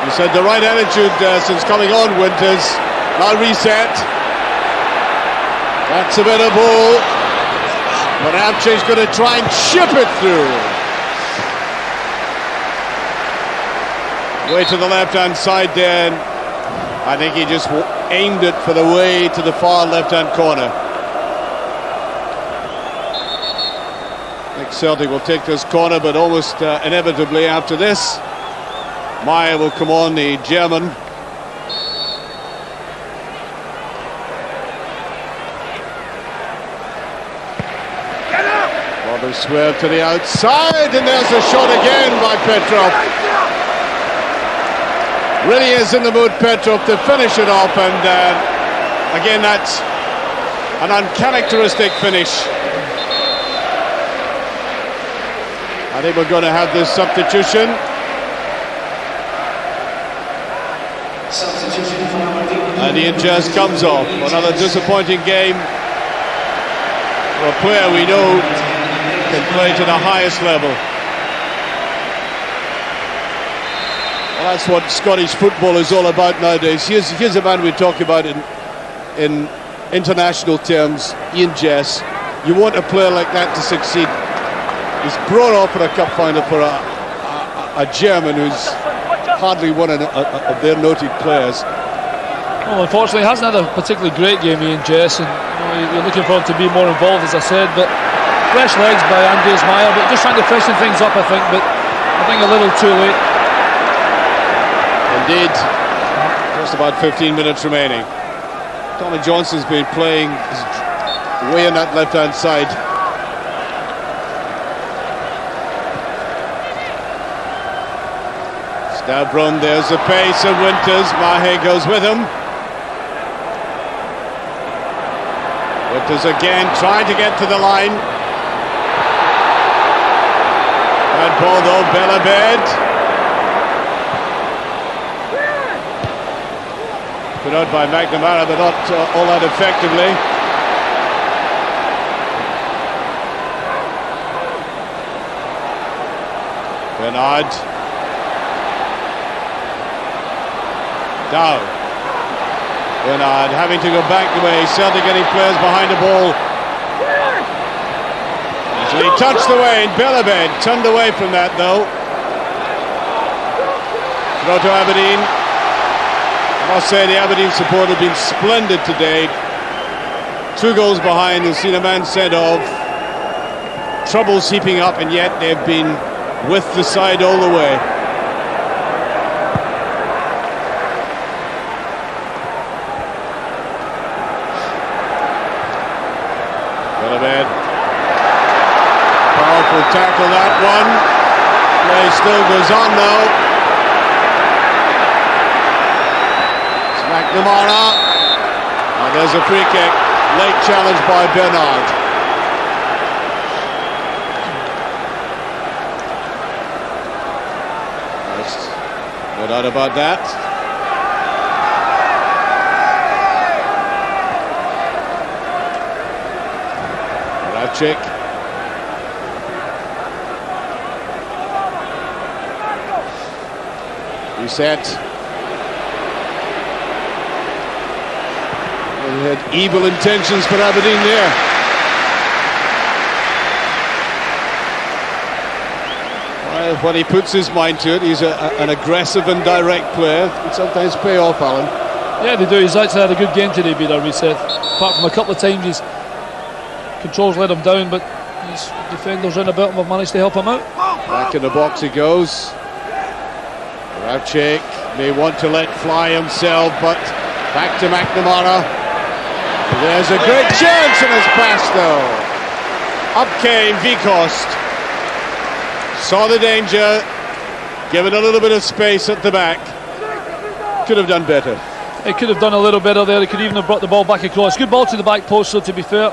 A: He said the right attitude since coming on, Winters. Now Riseth. That's a bit of ball. Moravčík's going to try and chip it through. Way to the left-hand side there. I think he just aimed it for the way to the far left-hand corner. I think Celtic will take this corner, but almost inevitably after this, Mahé will come on, the German. Swerve to the outside, and there's a shot again by Petrov. Really is in the mood, Petrov, to finish it off, and again that's an uncharacteristic finish. I think we're going to have this substitution. And Ian Jess comes off. Another disappointing game for a player we know can play to the highest level. Well, that's what Scottish football is all about nowadays. Here's a man we talk about in international terms, Ian Jess. You want a player like that to succeed. He's brought off for a cup final for a German who's hardly one of their noted players.
B: Well, unfortunately, he hasn't had a particularly great game, Ian Jess, and you're looking for him to be more involved, as I said, but fresh legs by Andreas Meyer, but just trying to freshen things up, I think, but I think a little too late.
A: Indeed, just about 15 minutes remaining. Tommy Johnson's been playing way on that left-hand side. Stavrum, there's the pace of Winters. Mahé goes with him. Winters again trying to get to the line. Bad ball though, Belabed. Put out by McNamara, but not all that effectively. Bernard. Down. Bernard having to go back the way. Celtic getting players behind the ball. So he touched away, and Belabed turned away from that though. Throw to Aberdeen. I must say the Aberdeen support have been splendid today. 2 goals behind, and seen a man sent off. Troubles heaping up, and yet they've been with the side all the way. Belabed. Powerful tackle, that one. Play still goes on now. It's McNamara. Oh, there's a free kick. Late challenge by Bernard. No doubt about that. Moravčík. Riseth. He had evil intentions for Aberdeen there. Well, when he puts his mind to it, he's an aggressive and direct player. Can sometimes pay off, Alan.
B: Yeah, they do. He's actually had a good game today, Peter Riseth. Apart from a couple of times his controls let him down, but his defenders in about him have managed to help him out.
A: Back in the box he goes. Moravčík may want to let fly himself, but back to McNamara. There's a great chance in his pass though. Up came Wieghorst. Saw the danger, given a little bit of space at the back. Could have done better.
B: He could have done a little better there. He could even have brought the ball back across. Good ball to the back post, so to be fair,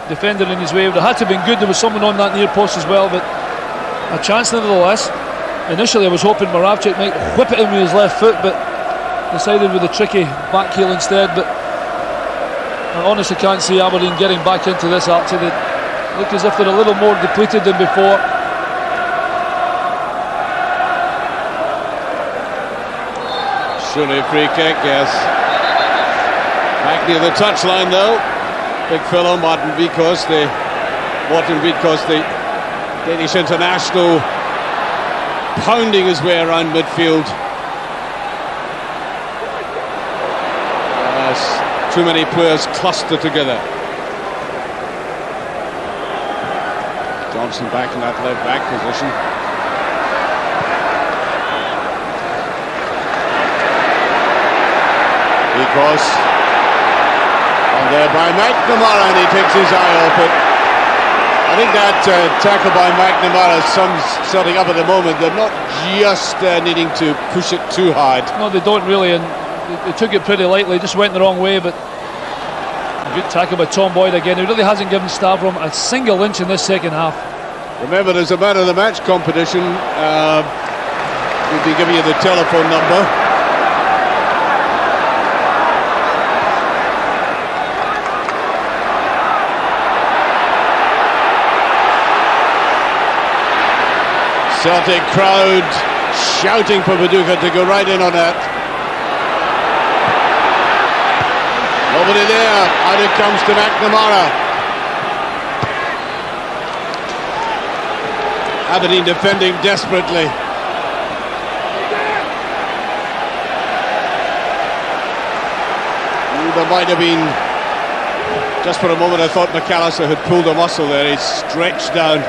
B: defender in his way. It had to have been good. There was someone on that near post as well, but a chance nevertheless. Initially I was hoping Moravčík might whip it in with his left foot, but decided with a tricky back heel instead. But I honestly can't see Aberdeen getting back into this actually. They look as if they're a little more depleted than before.
A: Surely a free kick, yes. Back near the touchline though. Big fellow Martin Wieghorst, the Danish international, pounding his way around midfield. Yes, too many players clustered together. Johnson back in that left back position. Wieghorst on there by McNamara, and he takes his eye off it. I think that tackle by McNamara sums something up at the moment. They're not just needing to push it too hard.
B: No, they don't really, and they took it pretty lightly. Just went the wrong way, but a good tackle by Tom Boyd again. He really hasn't given Stavrum a single inch in this second half.
A: Remember, there's a man of the match competition. We'll be giving you the telephone number. Celtic crowd shouting for Viduka to go right in on that. Nobody there. Out it comes to McNamara. Aberdeen defending desperately. There might have been, just for a moment I thought McAllister had pulled a muscle there. He's stretched down.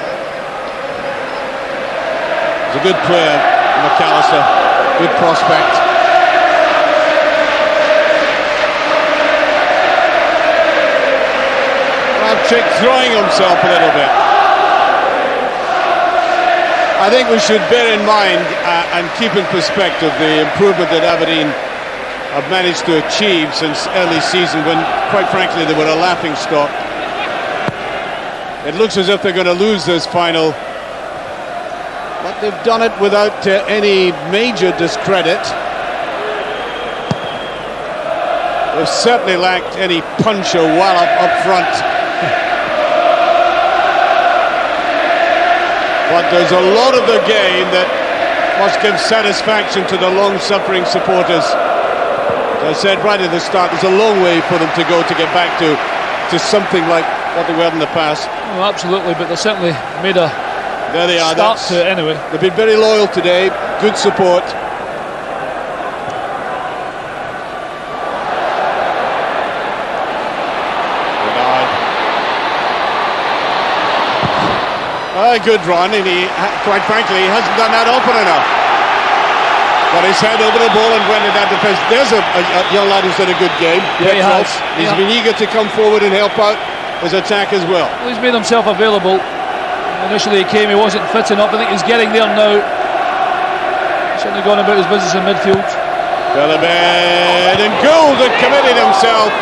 A: A good player, McAllister, good prospect. Moravčík throwing himself a little bit. I think we should bear in mind and keep in perspective the improvement that Aberdeen have managed to achieve since early season, when quite frankly they were a laughing stock. It looks as if they're going to lose this final, but they've done it without any major discredit. They've certainly lacked any punch or wallop up front. But there's a lot of the game that must give satisfaction to the long-suffering supporters. As I said right at the start, there's a long way for them to go to get back to something like what they were in the past.
B: Oh, absolutely, but they certainly made a
A: there they are.
B: Start to it anyway.
A: They've been very loyal today. Good support. A good run, and quite frankly, he hasn't done that often enough. Got his head over the ball and went in that defence. There's a young lad who's done a good game.
B: Yeah,
A: Petrov. He's been eager to come forward and help out his attack as well.
B: He's made himself available. Initially he came, he wasn't fitting up. I think he's getting there now. He's certainly gone about his business in midfield.
A: Belabed, and Gould had committed himself.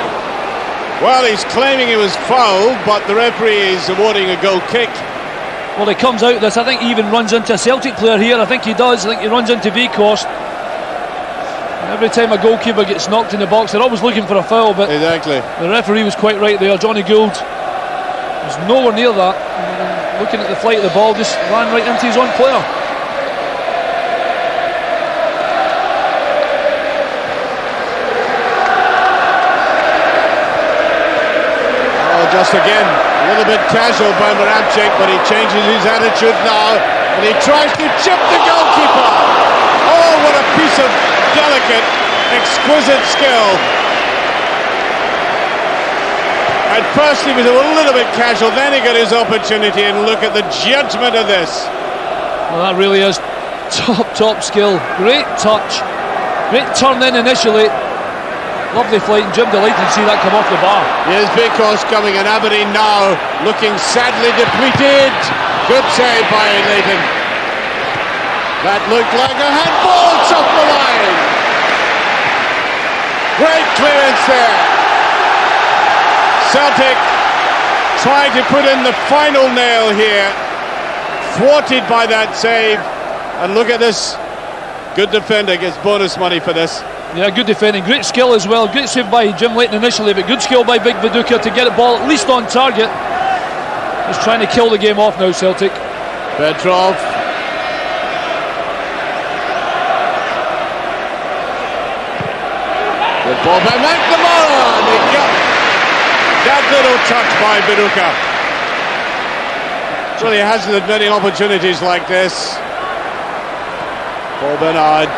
A: Well, he's claiming he was fouled, but the referee is awarding a goal kick.
B: Well, he comes out this, I think he even runs into a Celtic player here. I think he does. I think he runs into Wieghorst. Every time a goalkeeper gets knocked in the box, they're always looking for a foul, but
A: exactly.
B: The referee was quite right there. Johnny Gould was nowhere near that. Looking at the flight of the ball, just ran right into his own player.
A: Just again, a little bit casual by Moravčík, but he changes his attitude now, and he tries to chip the goalkeeper. Oh, what a piece of delicate, exquisite skill. At first he was a little bit casual, then he got his opportunity, and look at the judgment of this.
B: Well, that really is top skill. Great touch, great turn in initially. Lovely flight, and Jim delighted to see that come off the bar.
A: Here's Wieghorst coming, and Aberdeen now looking sadly depleted. Good save by Leighton. That looked like a handball. It's off the line. Great clearance there. Celtic trying to put in the final nail here, thwarted by that save. And look at this. Good defender, gets bonus money for this.
B: Yeah, good defending, great skill as well. Great save by Jim Leighton initially, but good skill by Big Viduka to get the ball at least on target. He's trying to kill the game off now, Celtic.
A: Petrov. Good ball by McNamara, and he got that little touch by Viduka. Really hasn't had many opportunities like this. Paul Bernard.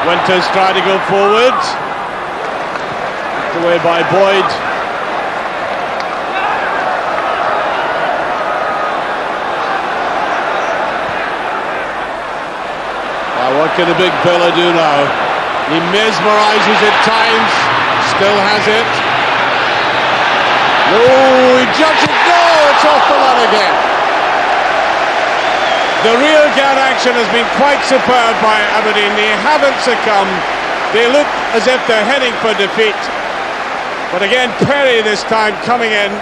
A: Winters trying to go forward. Knocked away by Boyd. Now what can the big fella do now? He mesmerises at times, still has it. Oh, he judges, no, it's off the line again. The real guard action has been quite superb by Aberdeen. They haven't succumbed. They look as if they're heading for defeat. But again, Perry this time coming in.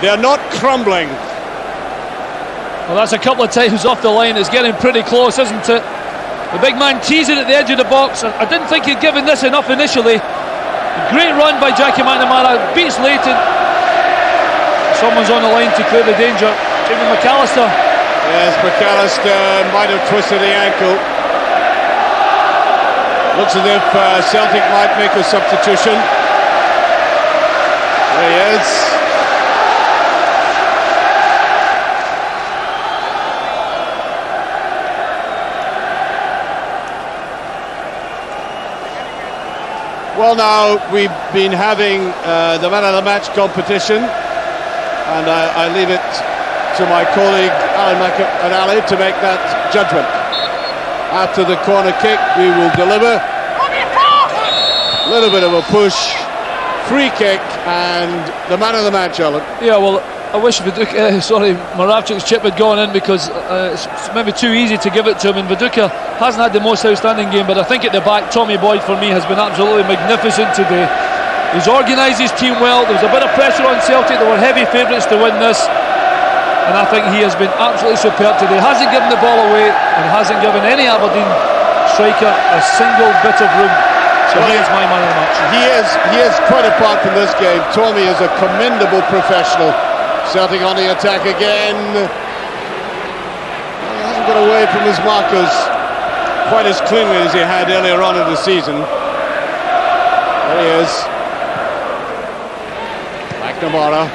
A: They're not crumbling.
B: Well, that's a couple of times off the line. It's getting pretty close, isn't it? The big man teasing at the edge of the box. I didn't think he'd given this enough initially. Great run by Jackie McNamara. Beats Leighton. Someone's on the line to clear the danger. Even McAllister.
A: Yes, McAllister might have twisted the ankle. Looks as if Celtic might make a substitution. There he is. Well, now we've been having the man of the match competition, and I leave it to my colleague Alan McAllister to make that judgment. After the corner kick, we will deliver. A little bit of a push, free kick, and the man of the match, Alan.
B: Yeah, well, I wish Moravčík's chip had gone in, because it's maybe too easy to give it to him, and Viduka hasn't had the most outstanding game, but I think at the back, Tommy Boyd for me has been absolutely magnificent today. He's organised his team well. There was a bit of pressure on Celtic. They were heavy favourites to win this, and I think he has been absolutely superb today. Hasn't given the ball away and hasn't given any Aberdeen striker a single bit of room. So he is my man of the match.
A: He is quite apart from this game. Tommy is a commendable professional. Celtic on the attack again. He hasn't got away from his markers quite as cleanly as he had earlier on in the season. There he is. McNamara.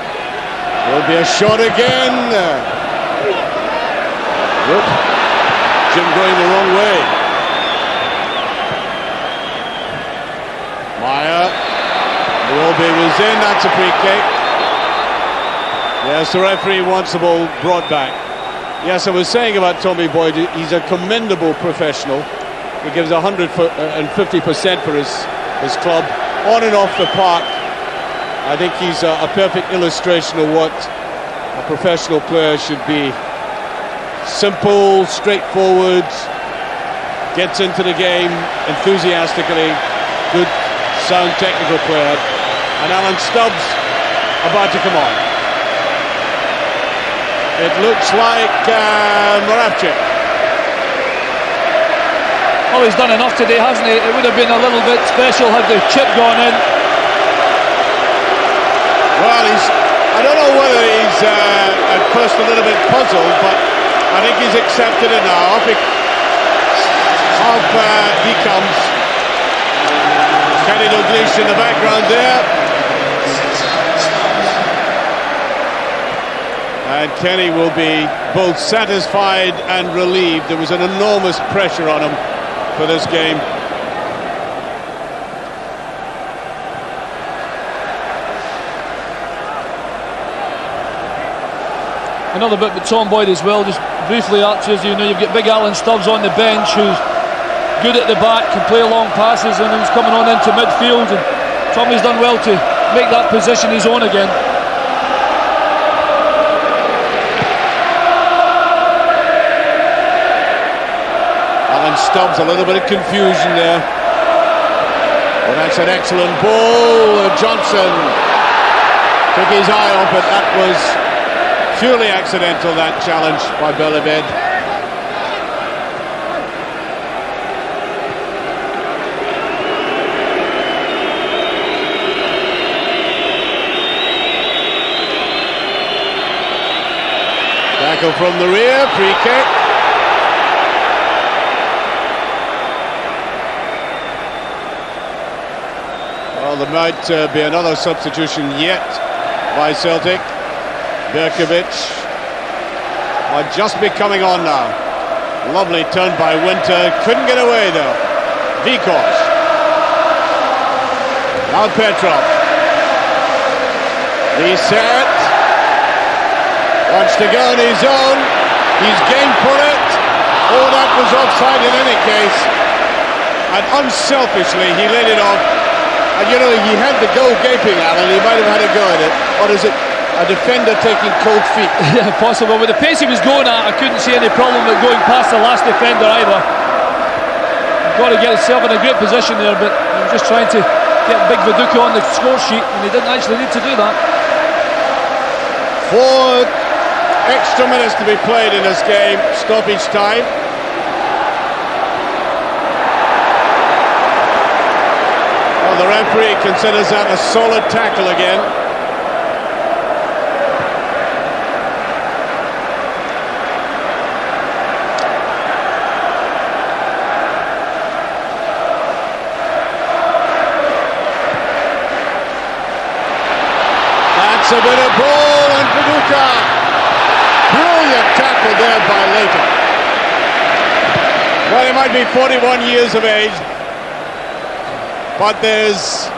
A: Will be a shot again. Look, Jim going the wrong way. Mahé. Mjällby was in. That's a free kick. Yes, the referee wants the ball brought back. Yes, I was saying about Tommy Boyd, he's a commendable professional. He gives 150% for his club, on and off the park. I think he's a perfect illustration of what a professional player should be. Simple, straightforward, gets into the game enthusiastically, good, sound technical player. And Alan Stubbs about to come on. It looks like Moravčík.
B: Well, he's done enough today, hasn't he? It would have been a little bit special had the chip gone in.
A: Well, I don't know whether he's at first a little bit puzzled, but I think he's accepted it now. Off he comes. Kenny Dalglish in the background there. And Kenny will be both satisfied and relieved. There was an enormous pressure on him for this game.
B: Another bit with Tom Boyd as well, just briefly, Archie, as you know, you've got big Alan Stubbs on the bench who's good at the back, can play long passes, and he's coming on into midfield, and Tommy's done well to make that position his own again.
A: Alan Stubbs, a little bit of confusion there. Well, that's an excellent ball. Johnson took his eye off it. That was purely accidental, that challenge by Belabed. Tackle from the rear, free kick. Well, there might be another substitution yet by Celtic. Berkovic might just be coming on now. Lovely turn by Winter, couldn't get away though. Wieghorst. Now Petrov. Riseth wants to go on his own. He's game for it. Oh, that was offside in any case. And unselfishly he let it off. And you know, he had the goal gaping, Alan. He might have had a go at it. Or is it a defender taking cold feet?
B: Yeah, possible. With the pace he was going at, I couldn't see any problem with going past the last defender either. He's got to get himself in a great position there, but he was just trying to get big Viduka on the score sheet, and he didn't actually need to do that.
A: 4 extra minutes to be played in this game, stoppage time. Well, the referee considers that a solid tackle again. A bit of ball and Viduka. Brilliant tackle there by Leighton. Well, he might be 41 years of age, but there's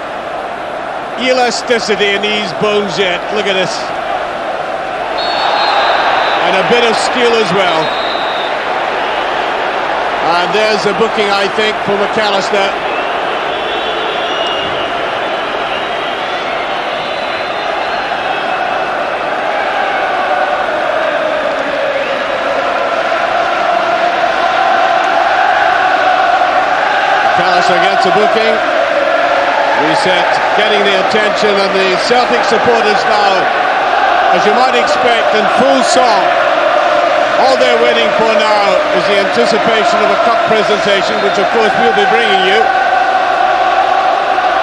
A: elasticity in these bones yet. Look at this. And a bit of skill as well. And there's a booking, I think, for McAllister. McAllister gets a booking. Riseth getting the attention, and the Celtic supporters now, as you might expect, in full song. All they're waiting for now is the anticipation of a cup presentation, which of course we'll be bringing you.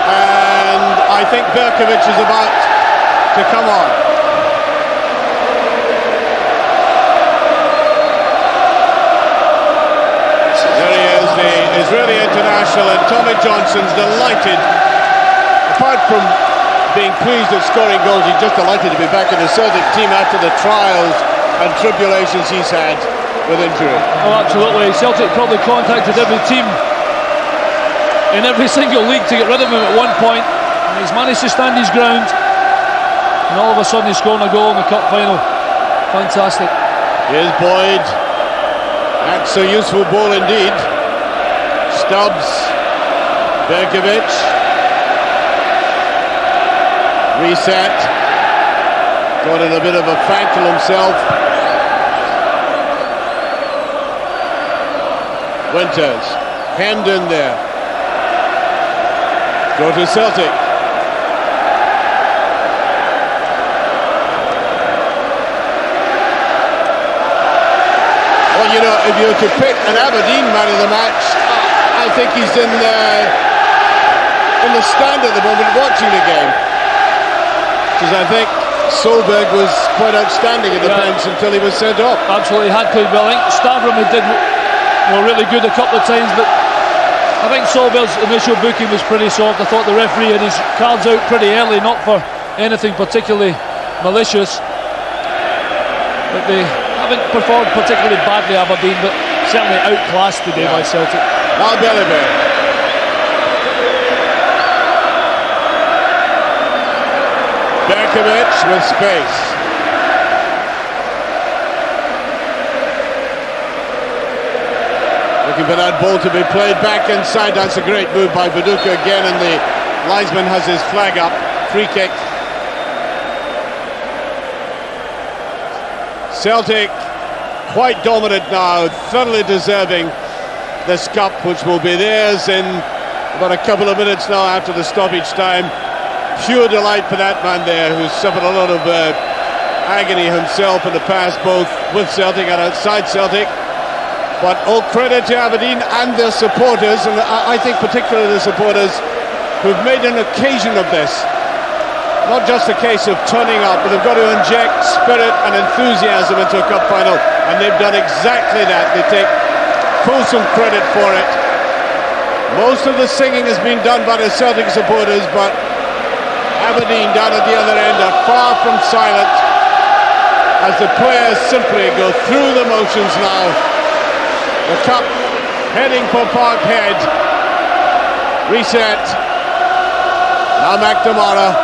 A: And I think Berkovic is about to come on. There he is, the Israeli international, and Tommy Johnson's delighted. Apart from being pleased at scoring goals, he's just delighted to be back in the Celtic team after the trials and tribulations he's had with injury.
B: Oh, absolutely. Celtic probably contacted every team in every single league to get rid of him at one point, and he's managed to stand his ground, and all of a sudden he's scoring a goal in the cup final. Fantastic.
A: Here's Boyd. That's a useful ball indeed. Stubbs. Berkovic. Riseth. Got in a bit of a fankle himself. Winters. Hampden there. Go to Celtic. Well, you know, if you were to pick an Aberdeen man of the match, I think he's in the stand at the moment watching the game. because I think Solberg was quite outstanding in defence until he was sent off.
B: Absolutely, had played well. I think Stavrum were really good a couple of times, but I think Solberg's initial booking was pretty soft. I thought the referee had his cards out pretty early, not for anything particularly malicious, but they haven't performed particularly badly, Aberdeen, but certainly outclassed today by Celtic.
A: Now Belabed. Berkovic with space. Looking for that ball to be played back inside. That's a great move by Viduka again, and the linesman has his flag up. Free kick. Celtic quite dominant now, thoroughly deserving this cup, which will be theirs in about a couple of minutes now after the stoppage time. Pure delight for that man there, who's suffered a lot of agony himself in the past, both with Celtic and outside Celtic. But all credit to Aberdeen and their supporters, and I think particularly the supporters who've made an occasion of this. Not just a case of turning up, but they've got to inject spirit and enthusiasm into a cup final, and they've done exactly that. They take fulsome credit for it. Most of the singing has been done by the Celtic supporters, but Aberdeen down at the other end are far from silent as the players simply go through the motions now. The cup heading for Parkhead. Reset. Now McNamara.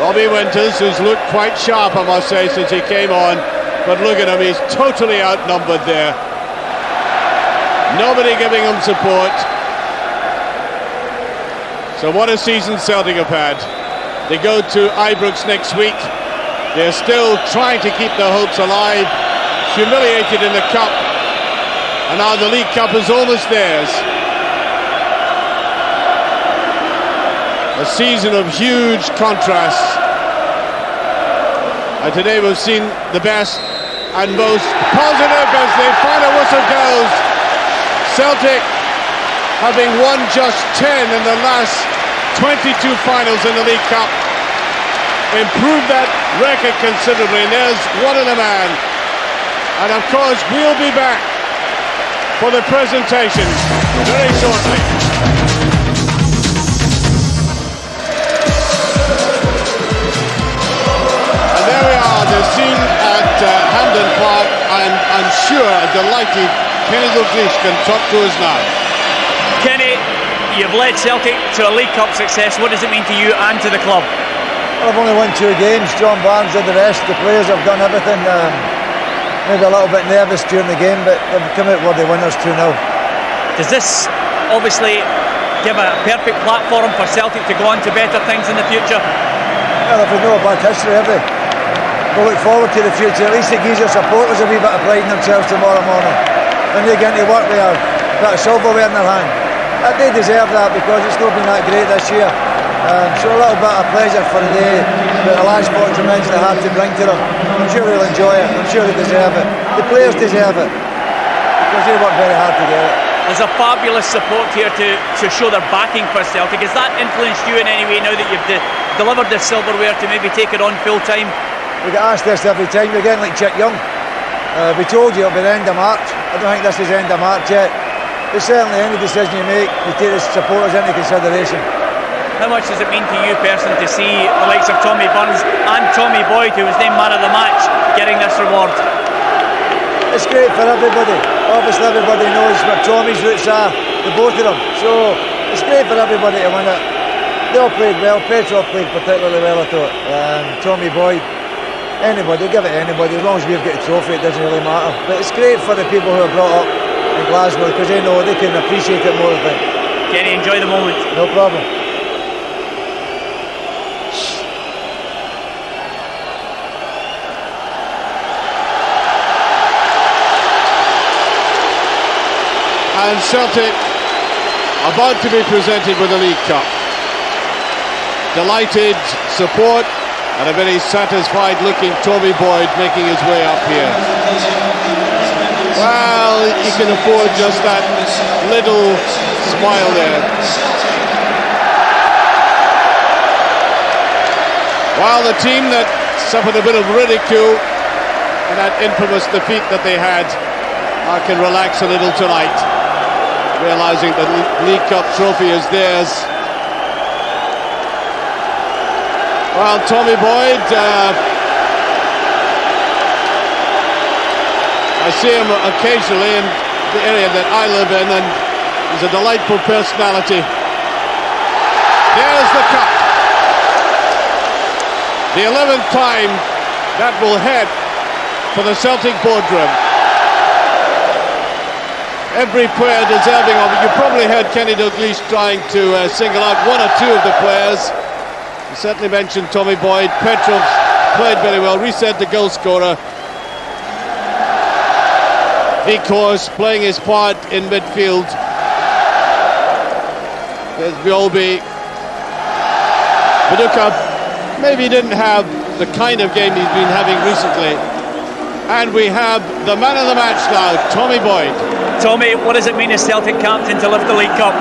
A: Robbie Winters, who's looked quite sharp, I must say, since he came on. But look at him, he's totally outnumbered there. Nobody giving him support. So what a season Celtic have had. They go to Ibrox next week. They're still trying to keep their hopes alive. Humiliated in the cup. And now the League Cup is almost theirs. A season of huge contrasts. And today we've seen the best and most positive as the final whistle goes. Celtic, having won just 10 in the last 22 finals in the League Cup, improved that record considerably, and there's one in a man. And of course we'll be back for the presentation very shortly. And there we are, the scene at Hampden Park, and I'm sure a delighted Kenny Dalglish can talk to us now.
C: Kenny, you've led Celtic to a League Cup success. What does it mean to you and to the club?
D: Well, I've only won 2 games. John Barnes did the rest. The players have done everything. Maybe a little bit nervous during the game, but they've come out worthy winners 2-0.
C: Does this obviously give a perfect platform for Celtic to go on to better things in the future?
D: Well, if we know about history, have we? We'll look forward to the future. At least it gives your supporters a wee bit of pride in themselves tomorrow morning. When they get into work with a bit of silverware in their hand. They deserve that because it's not been that great this year. So a little bit of pleasure for the day, but the last 40 minutes they have to bring to them. I'm sure they'll enjoy it. I'm sure they deserve it. The players deserve it because they work very hard to get it.
C: There's a fabulous support here to show their backing for Celtic. Has that influenced you in any way now that you've delivered this silverware to maybe take it on full time?
D: We get asked this every time. We're getting like Chick Young. We told you it'll be the end of March. I don't think this is the end of March yet. But certainly any decision you make, you take the supporters into consideration.
C: How much does it mean to you personally to see the likes of Tommy Burns and Tommy Boyd, who was named man of the match, getting this reward?
D: It's great for everybody. Obviously everybody knows what Tommy's roots are, the both of them. So it's great for everybody to win it. They all played well. Petrov played particularly well, I thought. Tommy Boyd, anybody, give it to anybody. As long as we've got a trophy, it doesn't really matter. But it's great for the people who are brought up in Glasgow because they know they can appreciate it more, I think.
C: Kenny, enjoy the moment.
D: No problem.
A: And Celtic about to be presented with a League Cup. Delighted support and a very satisfied looking Tommy Boyd making his way up here. Well, he can afford just that little smile there. While the team that suffered a bit of ridicule in that infamous defeat that they had can relax a little tonight, realising that the League Cup trophy is theirs. Well, Tommy Boyd, I see him occasionally in the area that I live in, and he's a delightful personality. There's the cup. The 11th time that will head for the Celtic boardroom. Every player deserving of it. You probably heard Kenny Dalglish trying to single out one or two of the players. You certainly mentioned Tommy Boyd. Petrov played very well. Riseth, the goal scorer. Wieghorst playing his part in midfield. There's Mjällby. Viduka maybe didn't have the kind of game he's been having recently. And we have the man of the match now, Tommy Boyd.
C: Tommy, what does it mean as Celtic captain to lift the League Cup?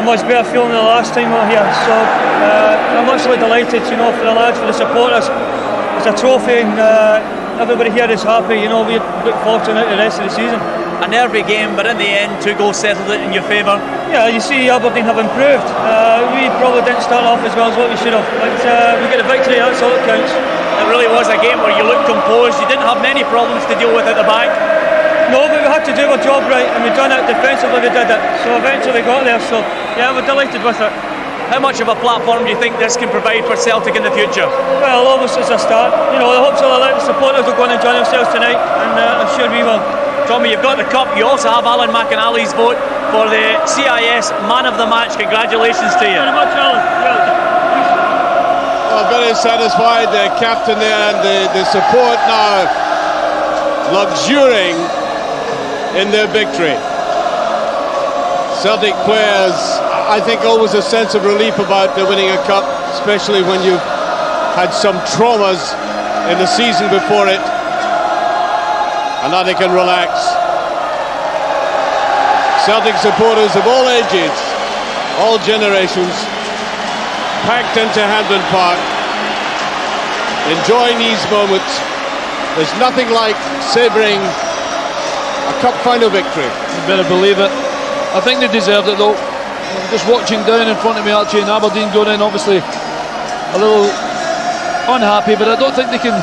E: Much better feeling than the last time we were here. So I'm actually delighted, you know, for the lads, for the supporters. It's a trophy, and everybody here is happy. You know, we look forward to it the rest of the season.
C: A nervy game, but in the end, 2 goals settled it in your favour.
E: Yeah, you see Aberdeen have improved. We probably didn't start off as well as what we should have, but we get a victory, that's all that counts.
C: It really was a game where you looked composed. You didn't have many problems to deal with at the back.
E: No, but we had to do our job right, and we've done it defensively. We did it, so eventually we got there. So yeah, we're delighted with it.
C: How much of a platform do you think this can provide for Celtic in the future?
E: Well, obviously it's a start. You know, the hopes are that the supporters will go and enjoy themselves tonight, and I'm sure we will.
C: Tommy, you've got the cup. You also have Alan McAllister's vote for the CIS Man of the Match. Congratulations to you.
E: Thank you very much, Alan.
A: Well, very satisfied, the captain there, and the support now luxuriating in their victory. Celtic players, I think, always a sense of relief about winning a cup, especially when you've had some traumas in the season before it, and now they can relax. Celtic supporters of all ages, all generations, packed into Hampden Park, enjoying these moments. There's nothing like savouring a cup final victory.
B: You better believe it. I think they deserved it though. I'm just watching down in front of me, Archie, and Aberdeen going in obviously a little unhappy, but I don't think they can